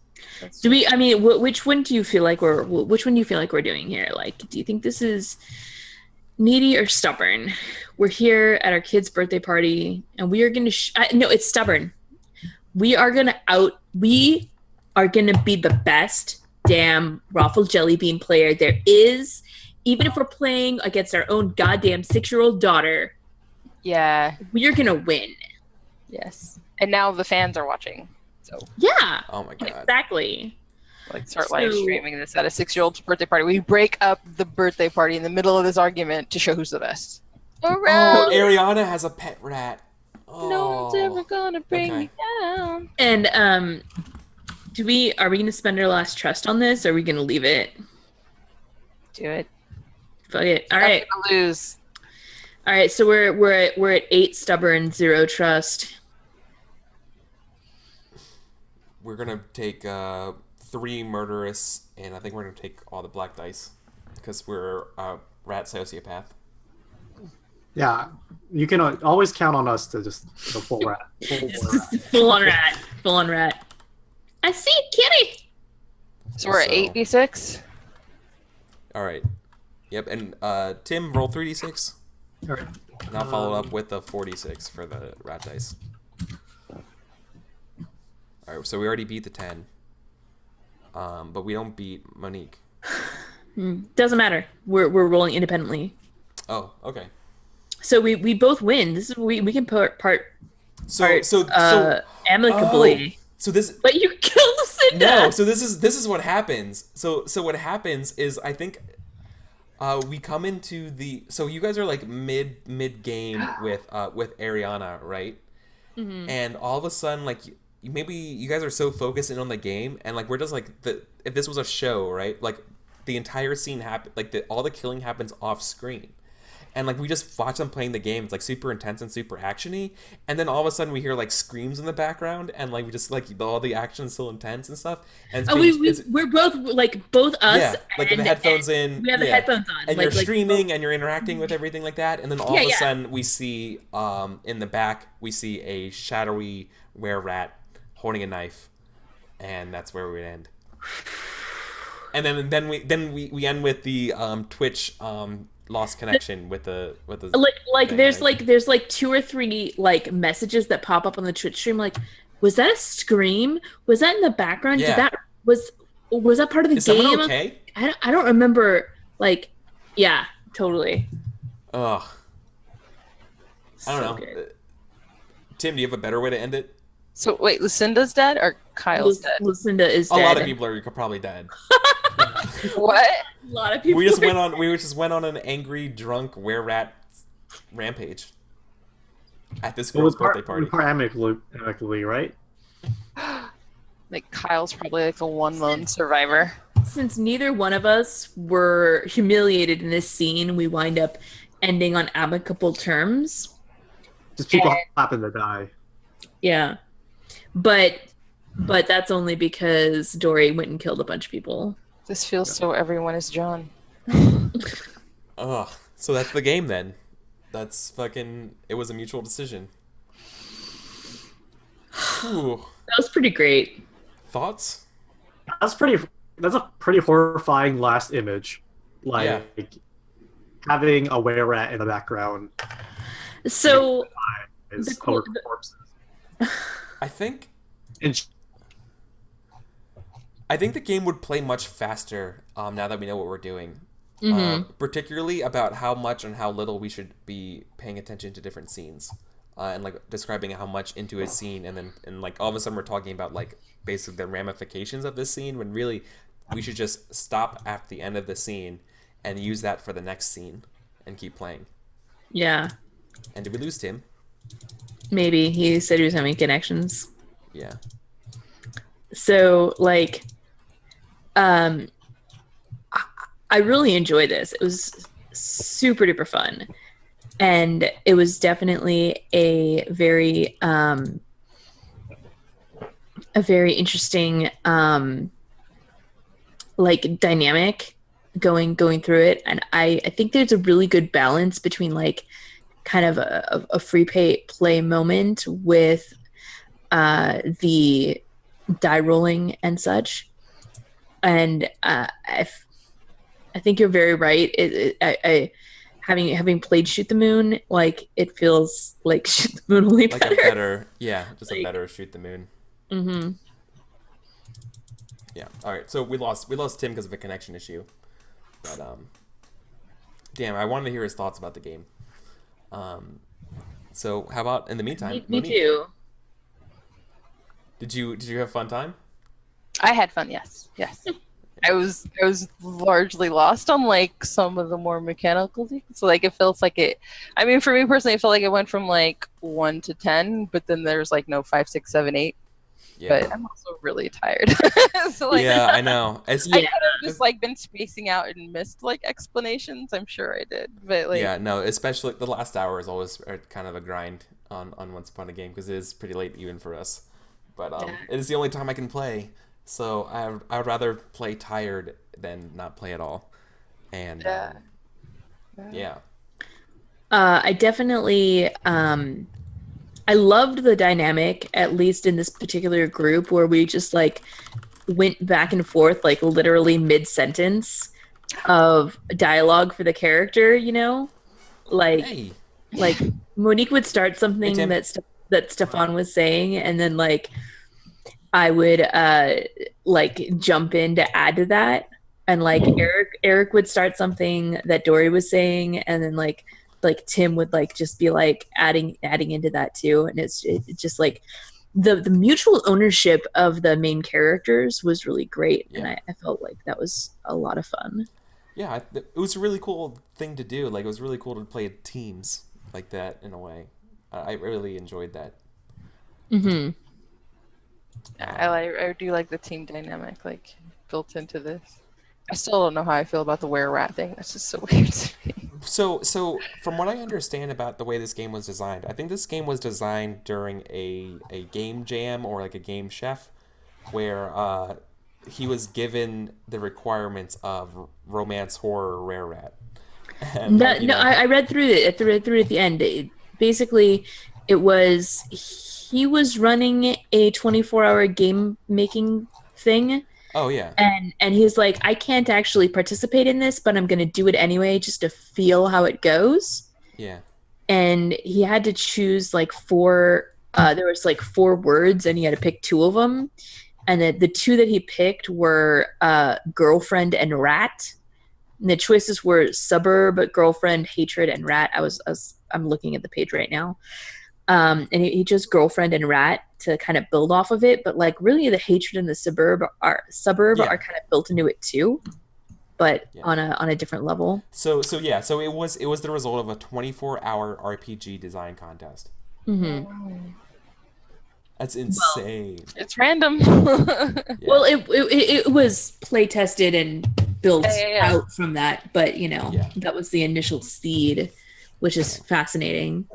Do we? I mean, which one do you feel like we're doing here? Like, do you think this is needy or stubborn? We're here at our kid's birthday party, and we are gonna. No, it's stubborn. We are gonna be the best damn Raffle Jelly Bean player there is. Even if we're playing against our own goddamn 6-year-old daughter, Yeah. we are gonna win. Yes. And now the fans are watching. So Yeah. Oh my god. Exactly. start live streaming this at a 6-year-old's birthday party. We break up the birthday party in the middle of this argument to show who's the best. Oh, Ariana has a pet rat. Oh. No one's ever gonna bring Okay. me down. And are we gonna spend our last trust on this, or are we gonna leave it? Do it. Fuck it. All right. I'm gonna lose. All right. So we're at 8 stubborn, 0 trust. We're gonna take 3 murderous, and I think we're gonna take all the black dice because we're rat sociopath. Yeah, you can always count on us to just go full rat. Full on rat. Full on rat. I see it, kitty. So we're at 8d6. All right. Yep, and Tim, roll 3d6. All right. And I'll follow up with the 4d6 for the rat dice. All right, so we already beat the 10. But we don't beat Monique. Doesn't matter. We're rolling independently. Oh, okay. So we both win. This is we can part So amicably. So this. But you killed Lucinda. No. So this is what happens. So what happens is I think we come into the. So you guys are like mid game with Ariana, right? Mm-hmm. And all of a sudden, like maybe you guys are so focused in on the game, and like we're just like if this was a show, right? Like the entire scene happen, like all the killing happens off screen. And like we just watch them playing the game. It's like super intense and super actiony. And then all of a sudden we hear like screams in the background, and like we just like all the action's so intense and stuff. And we're both like both us. Yeah, like and, the headphones in. We have the headphones on, and like, you're streaming and you're interacting with everything like that. And then all of a sudden we see in the back we see a shadowy were-rat holding a knife, and that's where we end. And then we end with the Twitch lost connection with the like thing, there's right? there's 2 or 3 like messages that pop up on the Twitch stream, like, was that a scream? Was that in the background? Yeah. Did that was that part of the Is game? someone okay? I don't remember. Like, yeah, totally. Ugh. I don't So know. good. Tim, do you have a better way to end it? So wait, Lucinda's dead or Kyle's dead? Lucinda is dead. A lot of people are probably dead. What? A lot of people. We just went on an angry, drunk were-rat rampage at this girl's birthday party. Part amicably, right? Like Kyle's probably like the one lone survivor. Since neither one of us were humiliated in this scene, we wind up ending on amicable terms. Just people happen to die. Yeah. But that's only because Dory went and killed a bunch of people. This feels so everyone is John. Ugh. So that's the game then. That's fucking. It was a mutual decision. Whew. That was pretty great. Thoughts? That's a pretty horrifying last image. Like having a were-rat in the background. So is covered with corpses. I think And the game would play much faster now that we know what we're doing. Mm-hmm. Particularly about how much and how little we should be paying attention to different scenes. and like describing how much into a scene, and like all of a sudden we're talking about like basically the ramifications of this scene, when really we should just stop at the end of the scene and use that for the next scene and keep playing. Yeah. And did we lose Tim? Maybe. He said he was having connections. Yeah. So, like, I really enjoyed this. It was super duper fun. And it was definitely a very interesting like dynamic going through it. And I think there's a really good balance between like kind of a free play moment with the die rolling and such. And I think you're very right. Having played Shoot the Moon, like it feels like Shoot the Moon only like better. a better, yeah, just Like, a better Shoot the Moon. Mm-hmm. Yeah. All right. So we lost Tim because of a connection issue. But damn, I wanted to hear his thoughts about the game. So how about in the meantime? Me Monique, too. Did you have a fun time? I had fun. Yes. I was largely lost on like some of the more mechanical things. So like it feels like it. I mean, for me personally, it felt like it went from like 1 to 10, but then there's like no 5, 6, 7, 8. Yeah. But I'm also really tired. So like, Yeah, I know. I could have just like been spacing out and missed like explanations. I'm sure I did, but like, yeah, no. Especially the last hour is always kind of a grind on Once Upon a Game because it is pretty late even for us. But it is the only time I can play. So I would rather play tired than not play at all. And yeah. I definitely I loved the dynamic, at least in this particular group, where we just like went back and forth like literally mid-sentence of dialogue for the character, you know? Like Hey. like Monique would start something Tim. that Stefan was saying, and then like I would like jump in to add to that, and like Eric would start something that Dory was saying, and then like Tim would like just be like adding into that too, and it's just like the mutual ownership of the main characters was really great, and I felt like that was a lot of fun. Yeah, it was a really cool thing to do. Like it was really cool to play teams like that in a way. I really enjoyed that. Mm-hmm. I do like the team dynamic like built into this. I still don't know how I feel about the were-rat thing. That's just so weird to me. So from what I understand about the way this game was designed, I think this game was designed during a game jam or like a game chef where he was given the requirements of romance horror rare rat. And, I read through it. I read through it at the end. Basically, he was running a 24-hour game making thing. Oh yeah. And he's like, I can't actually participate in this, but I'm gonna do it anyway just to feel how it goes. Yeah. And he had to choose like four. There was like 4 words, and he had to pick 2 of them. And the 2 that he picked were girlfriend and rat. And the choices were suburb, girlfriend, hatred, and rat. I'm looking at the page right now. And he chose girlfriend and rat to kind of build off of it, but like really the hatred and the suburb are kind of built into it too, but on a different level. So it was the result of a 24-hour RPG design contest. Mm-hmm. That's insane. It's random. Well, it was play tested and built out from that, but that was the initial seed, which is fascinating.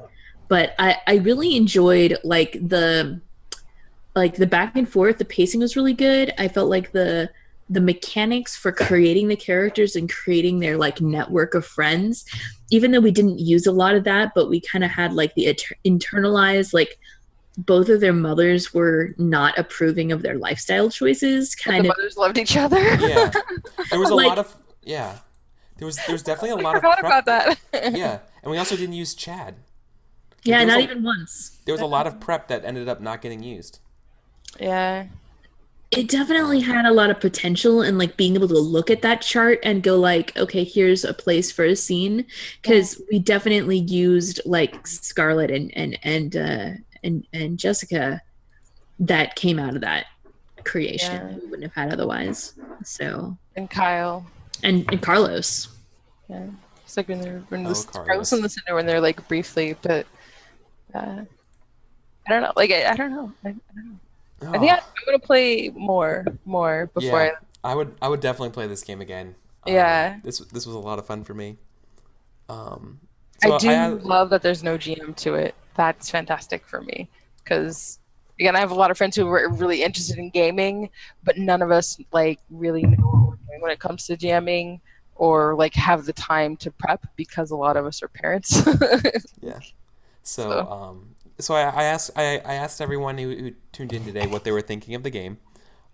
But I really enjoyed like the back and forth. The pacing was really good. I felt like the mechanics for creating the characters and creating their like network of friends, even though we didn't use a lot of that, but we kind of had like the internalized, like both of their mothers were not approving of their lifestyle choices. The mothers loved each other. Yeah, there was a lot of There's definitely a lot of prep. About that. Yeah, and we also didn't use Chad. Yeah, not even once. There was a lot of prep that ended up not getting used. Yeah. It definitely had a lot of potential, and like being able to look at that chart and go like, okay, here's a place for a scene, because we definitely used like Scarlett and Jessica that came out of that creation we wouldn't have had otherwise. So And Kyle. and Carlos. Yeah. It's like when Carlos. in the center when they're like briefly, but I don't know. Like I don't know. I don't know. I think I'm gonna play more before I would definitely play this game again. This was a lot of fun for me. I do love that there's no GM to it. That's fantastic for me because again, I have a lot of friends who are really interested in gaming, but none of us like really know what we're doing when it comes to GMing or like have the time to prep because a lot of us are parents. Yeah. So I asked everyone who tuned in today what they were thinking of the game,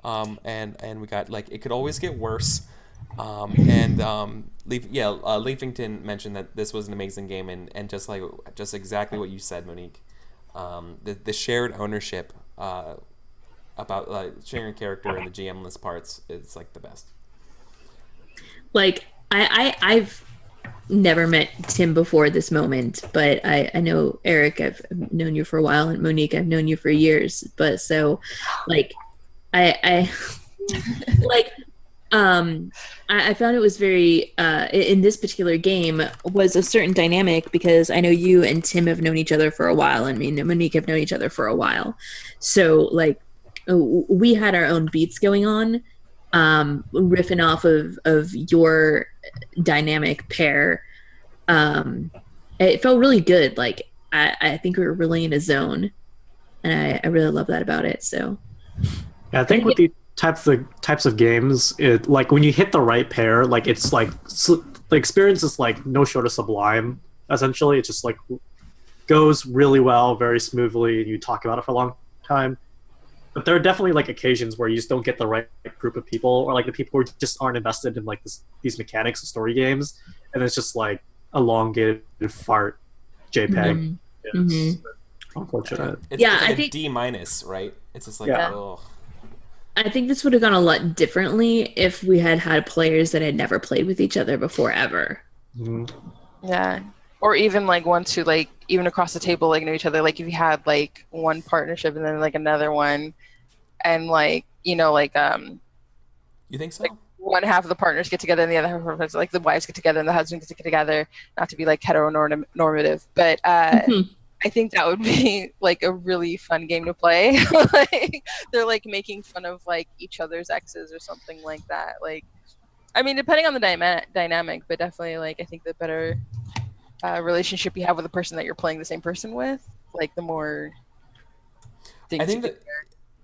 and we got like it could always get worse, Leafington mentioned that this was an amazing game and just exactly what you said, Monique, the shared ownership about sharing a character and the GM-less parts is like the best. Like I've never met Tim before this moment, but I know Eric, I've known you for a while, and Monique, I've known you for years. But so, like, I like, I found it was very in this particular game was a certain dynamic because I know you and Tim have known each other for a while, and me and Monique have known each other for a while. So like, we had our own beats going on, riffing off of your dynamic pair. It felt really good. Like I think we were really in a zone, and I really love that about it. So yeah, I think with the types of games, it like when you hit the right pair, like it's like the experience is like no short of sublime. Essentially, it just like goes really well, very smoothly, and you talk about it for a long time. But there are definitely like occasions where you just don't get the right group of people, or like the people who just aren't invested in like these mechanics of story games, and it's just like elongated fart JPEG. It's unfortunate. It's like a D-, right? It's just like oh. I think this would have gone a lot differently if we had players that had never played with each other before ever. Yeah. Or even like ones who like even across the table like know each other. Like if you had like one partnership and then like another one, and like you know like You think so? Like one half of the partners get together and the other half of the like the wives get together and the husbands get together. Not to be like heteronormative, but I think that would be like a really fun game to play. Like they're like making fun of like each other's exes or something like that. Like I mean, depending on the dynamic, but definitely like I think the better relationship you have with the person that you're playing the same person with, like the more things I think that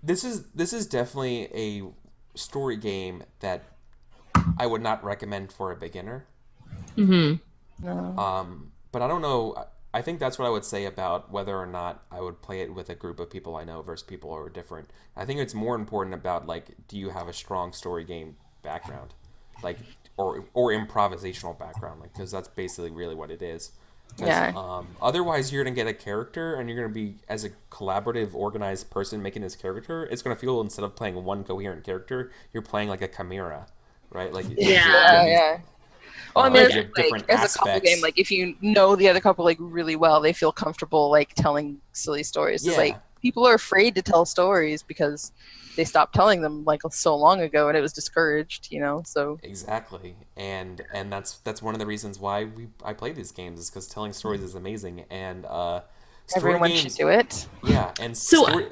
this is definitely a story game that I would not recommend for a beginner. No. But I don't know. I think that's what I would say about whether or not I would play it with a group of people I know versus people who are different. I think it's more important about like, do you have a strong story game background, like or improvisational background, like because that's basically really what it is. Yeah. Otherwise, you're gonna get a character, and you're gonna be as a collaborative, organized person making this character. It's gonna feel instead of playing one coherent character, you're playing like a chimera, right? Like yeah. Well, I mean, like, as a couple game, like if you know the other couple like really well, they feel comfortable like telling silly stories. Yeah. Like people are afraid to tell stories because they stopped telling them like so long ago, and it was discouraged, you know. So exactly, and that's one of the reasons why I play these games is because telling stories is amazing, and everyone should do it. Yeah, and sorry,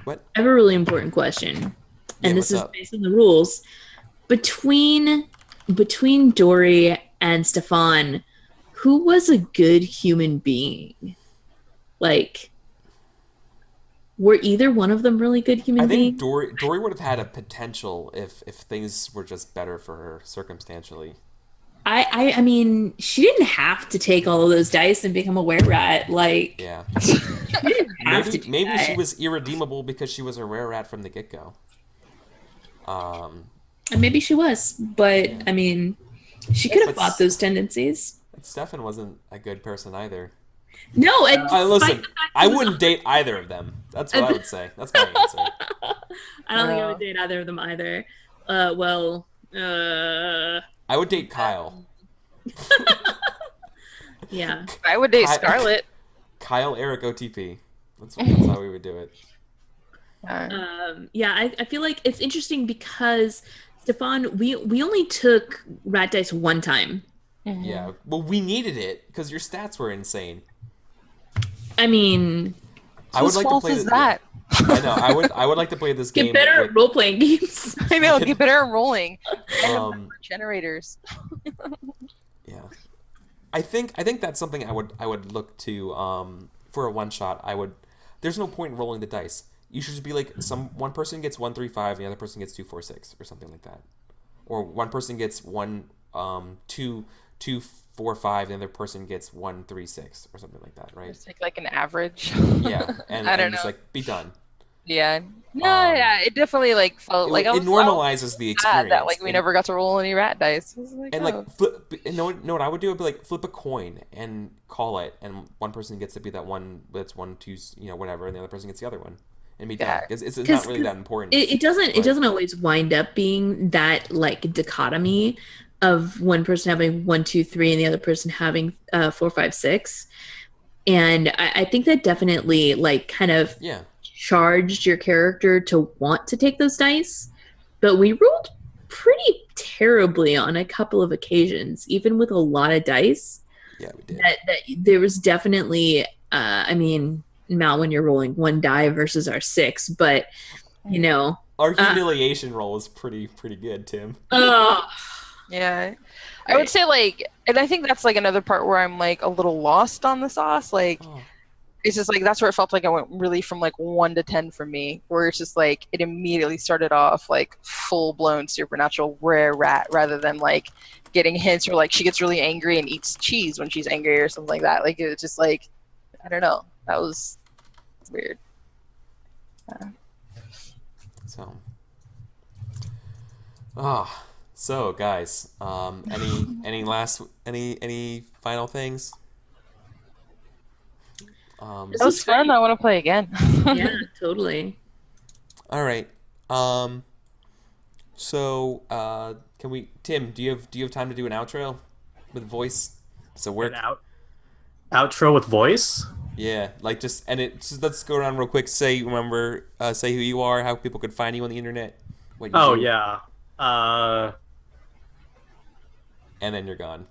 what? I have a really important question, and this is based on the rules. Between Dory and Stefan, who was a good human being? Like, were either one of them really good human beings? I think Dory would have had a potential if things were just better for her circumstantially. I mean, she didn't have to take all of those dice and become a were-rat. Like, yeah, maybe she was irredeemable because she was a were-rat from the get-go. And maybe she was, but I mean, she could have fought those tendencies. But Stefan wasn't a good person either. No, and Listen, I wouldn't date either of them. That's what I would say. That's my answer. I don't think I would date either of them either. I would date Kyle. Yeah. I would date Scarlett. Kyle, Eric, OTP. That's how we would do it. Yeah, I feel like it's interesting because Stefan, we only took rat dice one time. Mm-hmm. Yeah, well, we needed it because your stats were insane. I mean, I would like to play that. I know. I would like to play this game. Get better at role playing games. I know. Get better at rolling. Generators. Yeah, I think that's something I would look to for a one shot. There's no point in rolling the dice. You should just be like one person gets 1, 3, 5, and the other person gets 2, 4, 6, or something like that. Or one person gets 1, 2, 2, 4, 5, and the other person gets 1, 3, 6, or something like that, right? Just take like an average. Yeah, and I don't know. Just like be done. Yeah. No, yeah, it definitely like felt like it normalizes the experience. That like we never got to roll any rat dice. Like, and like flip, know what I would do? I'd be like flip a coin and call it, and one person gets to be that one that's 1, 2, whatever, and the other person gets the other one. And be done. It's not really that important. It doesn't always wind up being that like dichotomy of one person having 1, 2, 3 and the other person having 4, 5, 6. And I think that definitely like kind of charged your character to want to take those dice. But we rolled pretty terribly on a couple of occasions, even with a lot of dice. Yeah, we did. That there was definitely I mean, Mal, when you're rolling one die versus our 6, but our humiliation roll is pretty good, Tim. Yeah, I would say like, and I think that's like another part where I'm like a little lost on the sauce. Like, it's just like that's where it felt like I went really from like 1 to 10 for me, where it's just like it immediately started off like full blown supernatural rare rat, rather than like getting hints or like she gets really angry and eats cheese when she's angry or something like that. Like it was just like, I don't know. That was weird. So guys, any final things? It was fun. I want to play again. Yeah, totally. All right. So can we, Tim? Do you have time to do an outro with voice? So we're outro with voice. Yeah, like let's go around real quick. Say who you are, how people could find you on the internet. What you do, yeah. And then you're gone.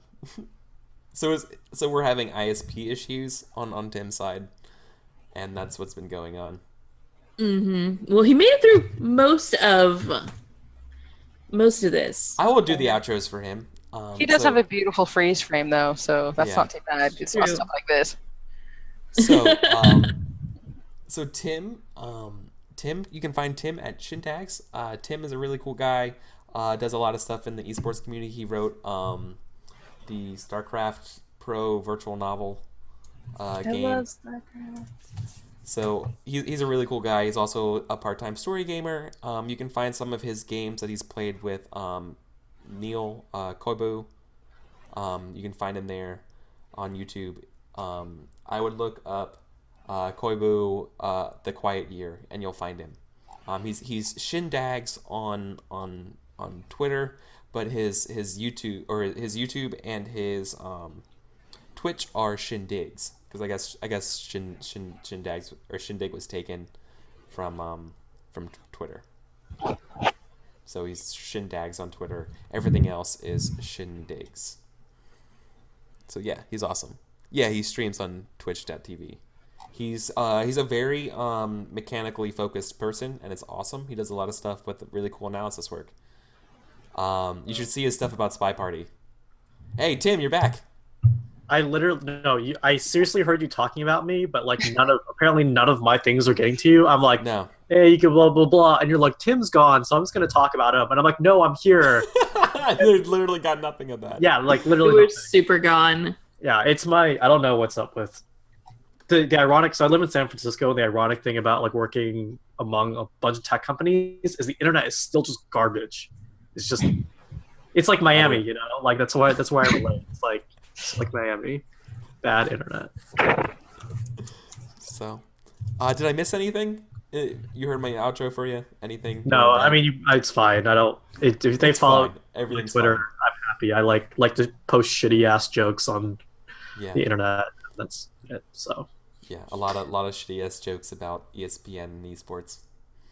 So we're having ISP issues on Tim's side, and that's what's been going on. Mm-hmm. Well, he made it through most of this. I will do the outros for him. He does have a beautiful freeze frame though, so that's not too bad. It's not stuff like this. So Tim, you can find Tim at Shintags. Tim is a really cool guy. Does a lot of stuff in the esports community. He wrote the StarCraft Pro virtual novel game. I love StarCraft. So he's a really cool guy. He's also a part-time story gamer. You can find some of his games that he's played with Neil Koibu. You can find him there on YouTube. I would look up Koibu The Quiet Year, and you'll find him. He's Shindags on Twitter, but his YouTube and his Twitch are Shindigs, because I guess Shindags or Shindig was taken from Twitter. So he's Shindags on Twitter. Everything else is Shindigs. So yeah, he's awesome. Yeah, he streams on Twitch.tv. He's a very mechanically focused person, and it's awesome. He does a lot of stuff with really cool analysis work. You should see his stuff about Spy Party. Hey, Tim, you're back. I seriously heard you talking about me, but like apparently none of my things are getting to you. I'm like, no. Hey, you can blah blah blah, and you're like, Tim's gone, so I'm just gonna talk about him, and I'm like, no, I'm here. They literally got nothing of that. Yeah, like literally. We're super gone. Yeah, I don't know what's up with the ironic. So I live in San Francisco, and the ironic thing about like working among a bunch of tech companies is the internet is still just garbage. It's like Miami, you know, like that's why I relate. It's like Miami, bad internet. So, did I miss anything? You heard my outro for you? Anything? you No, wanted to I add? mean it's fine. I don't. If they It's follow fine. me on Everything's Twitter, fine. I'm happy. I like to post shitty ass jokes on Yeah, the internet. That's it. So yeah. A lot of shitty ass jokes about ESPN and esports.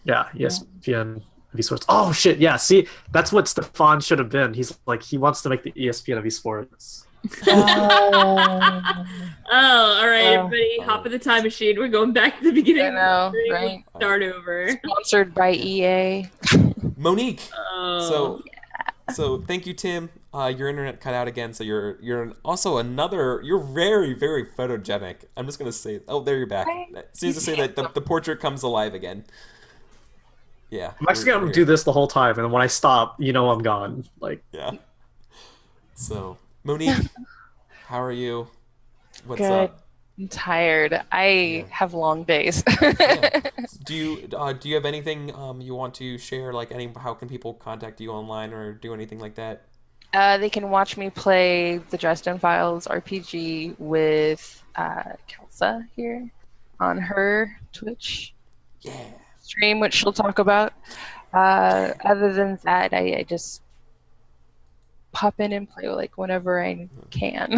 yeah, ESPN of esports. Oh shit, yeah. See, that's what Stefan should have been. He's like he wants to make the ESPN of esports. Oh, Oh, all right, Oh. everybody, hop in the time machine. We're going back to the beginning. I know, of the stream. right? Start over. Sponsored by EA. Monique. Oh, So thank you, Tim. Your internet cut out again, so you're also another. You're very very photogenic. I'm just gonna say. Oh, there you're back. Right. As soon as I say that, the portrait comes alive again. Yeah. I'm actually gonna do this the whole time, and when I stop, I'm gone. Like Yeah. So Monique, how are you? What's Good. up? I'm tired. I have long days. Yeah. Do you have anything you want to share? Like how can people contact you online or do anything like that? They can watch me play the Dresden Files RPG with Kelsa here on her Twitch Yeah. stream, which she'll talk about. Other than that, I just pop in and play like whenever I can.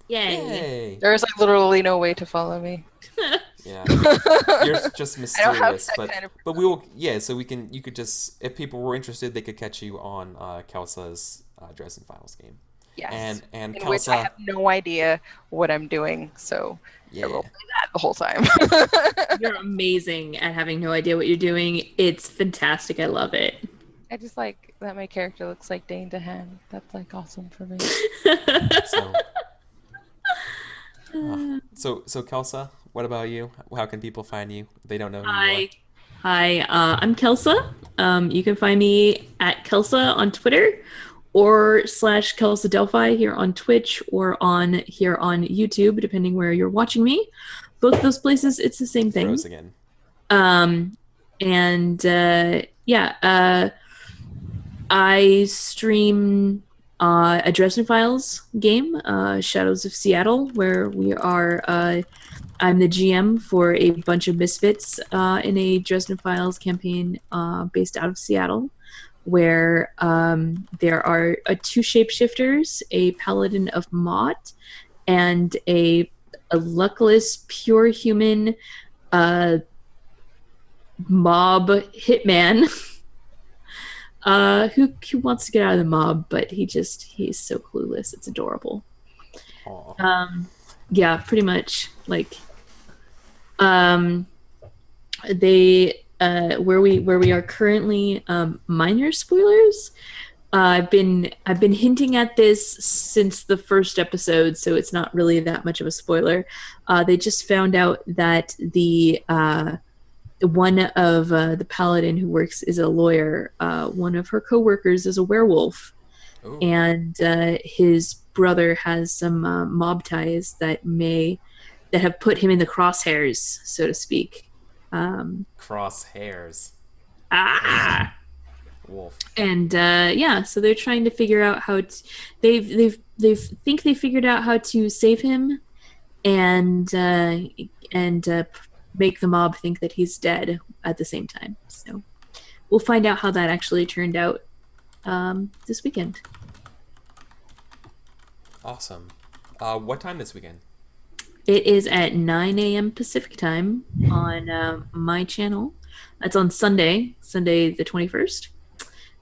yay. Yay. There's like literally no way to follow me. Yeah. You're just I don't have mysterious, that but kind of. but we will. Yeah. So you could just if people were interested, they could catch you on Kelsa's Dresden Files game. Yes. And In which I Kelsa. have no idea what I'm doing, so I will Yeah. play that the whole time. You're amazing at having no idea what you're doing. It's fantastic. I love it. I just like that my character looks like Dane DeHaan. That's like awesome for me. So Kelsa, what about you? How can people find you? They don't know who you Hi, I'm Kelsa. You can find me at Kelsa on Twitter or /Kelsa Delphi here on Twitch or here on YouTube, depending where you're watching me. Both those places, it's the same are. thing. Froze again. I stream a Dresden Files game, Shadows of Seattle, where we are. I'm the GM for a bunch of misfits in a Dresden Files campaign based out of Seattle, where there are two shapeshifters, a paladin of Mott, and a luckless pure human mob hitman who wants to get out of the mob, but he's so clueless. It's adorable. Aw. Yeah, pretty much. Like they where we are currently, minor spoilers. I've been hinting at this since the first episode, so it's not really that much of a spoiler. They just found out that the one of the paladin who works as a lawyer, one of her coworkers is a werewolf. Ooh. And his brother has some mob ties that have put him in the crosshairs, so to speak. Crosshairs. Wolf. And so they're trying to figure out how to. They figured out how to save him, and make the mob think that he's dead at the same time. So we'll find out how that actually turned out this weekend. Awesome. What time this weekend? It is at 9 a.m. Pacific time on my channel. That's on Sunday the 21st.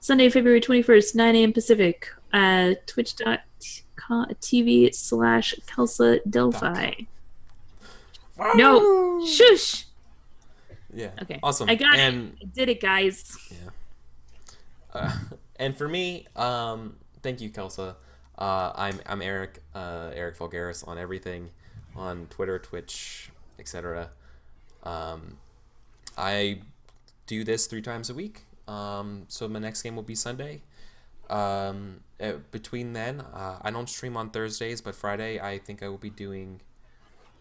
Sunday, February 21st, 9 a.m. Pacific, twitch.tv/Kelsa Delphi. No, shush. Yeah. Okay. Awesome. I got and, it. I did it, guys. Yeah. And for me, thank you, Kelsa. I'm Eric, EricVulgaris on everything, on Twitter, Twitch, etc. I do this 3 times a week. So my next game will be Sunday. Between then, I don't stream on Thursdays, but Friday I think I will be doing.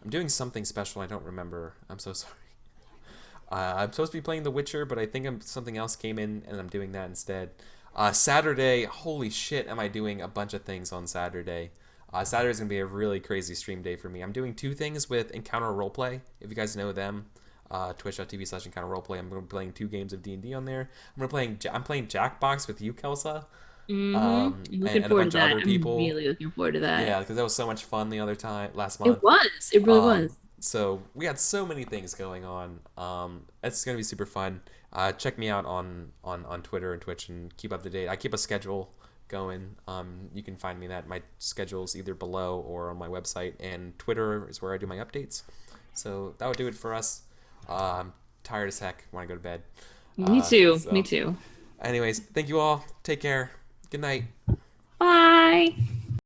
I'm doing something special. I don't remember. I'm so sorry. I'm supposed to be playing The Witcher, but I think something else came in, and I'm doing that instead. Saturday, holy shit, am I doing a bunch of things on Saturday. Saturday's going to be a really crazy stream day for me. I'm doing 2 things with Encounter Roleplay, if you guys know them. Twitch.tv/Encounter Roleplay. I'm going to be playing 2 games of D&D on there. I'm playing Jackbox with you, Kelsa. I'm looking and a forward bunch to of that. other people. I'm really looking forward to that. Yeah, because that was so much fun the other time, last month. It was. It really was. So we had so many things going on. It's going to be super fun. Check me out on Twitter and Twitch and keep up to date. I keep a schedule going. You can find me that. My schedule's either below or on my website, and Twitter is where I do my updates. So that would do it for us. I'm tired as heck. Want to go to bed. Me too. Me too. Anyways, thank you all. Take care. Good night.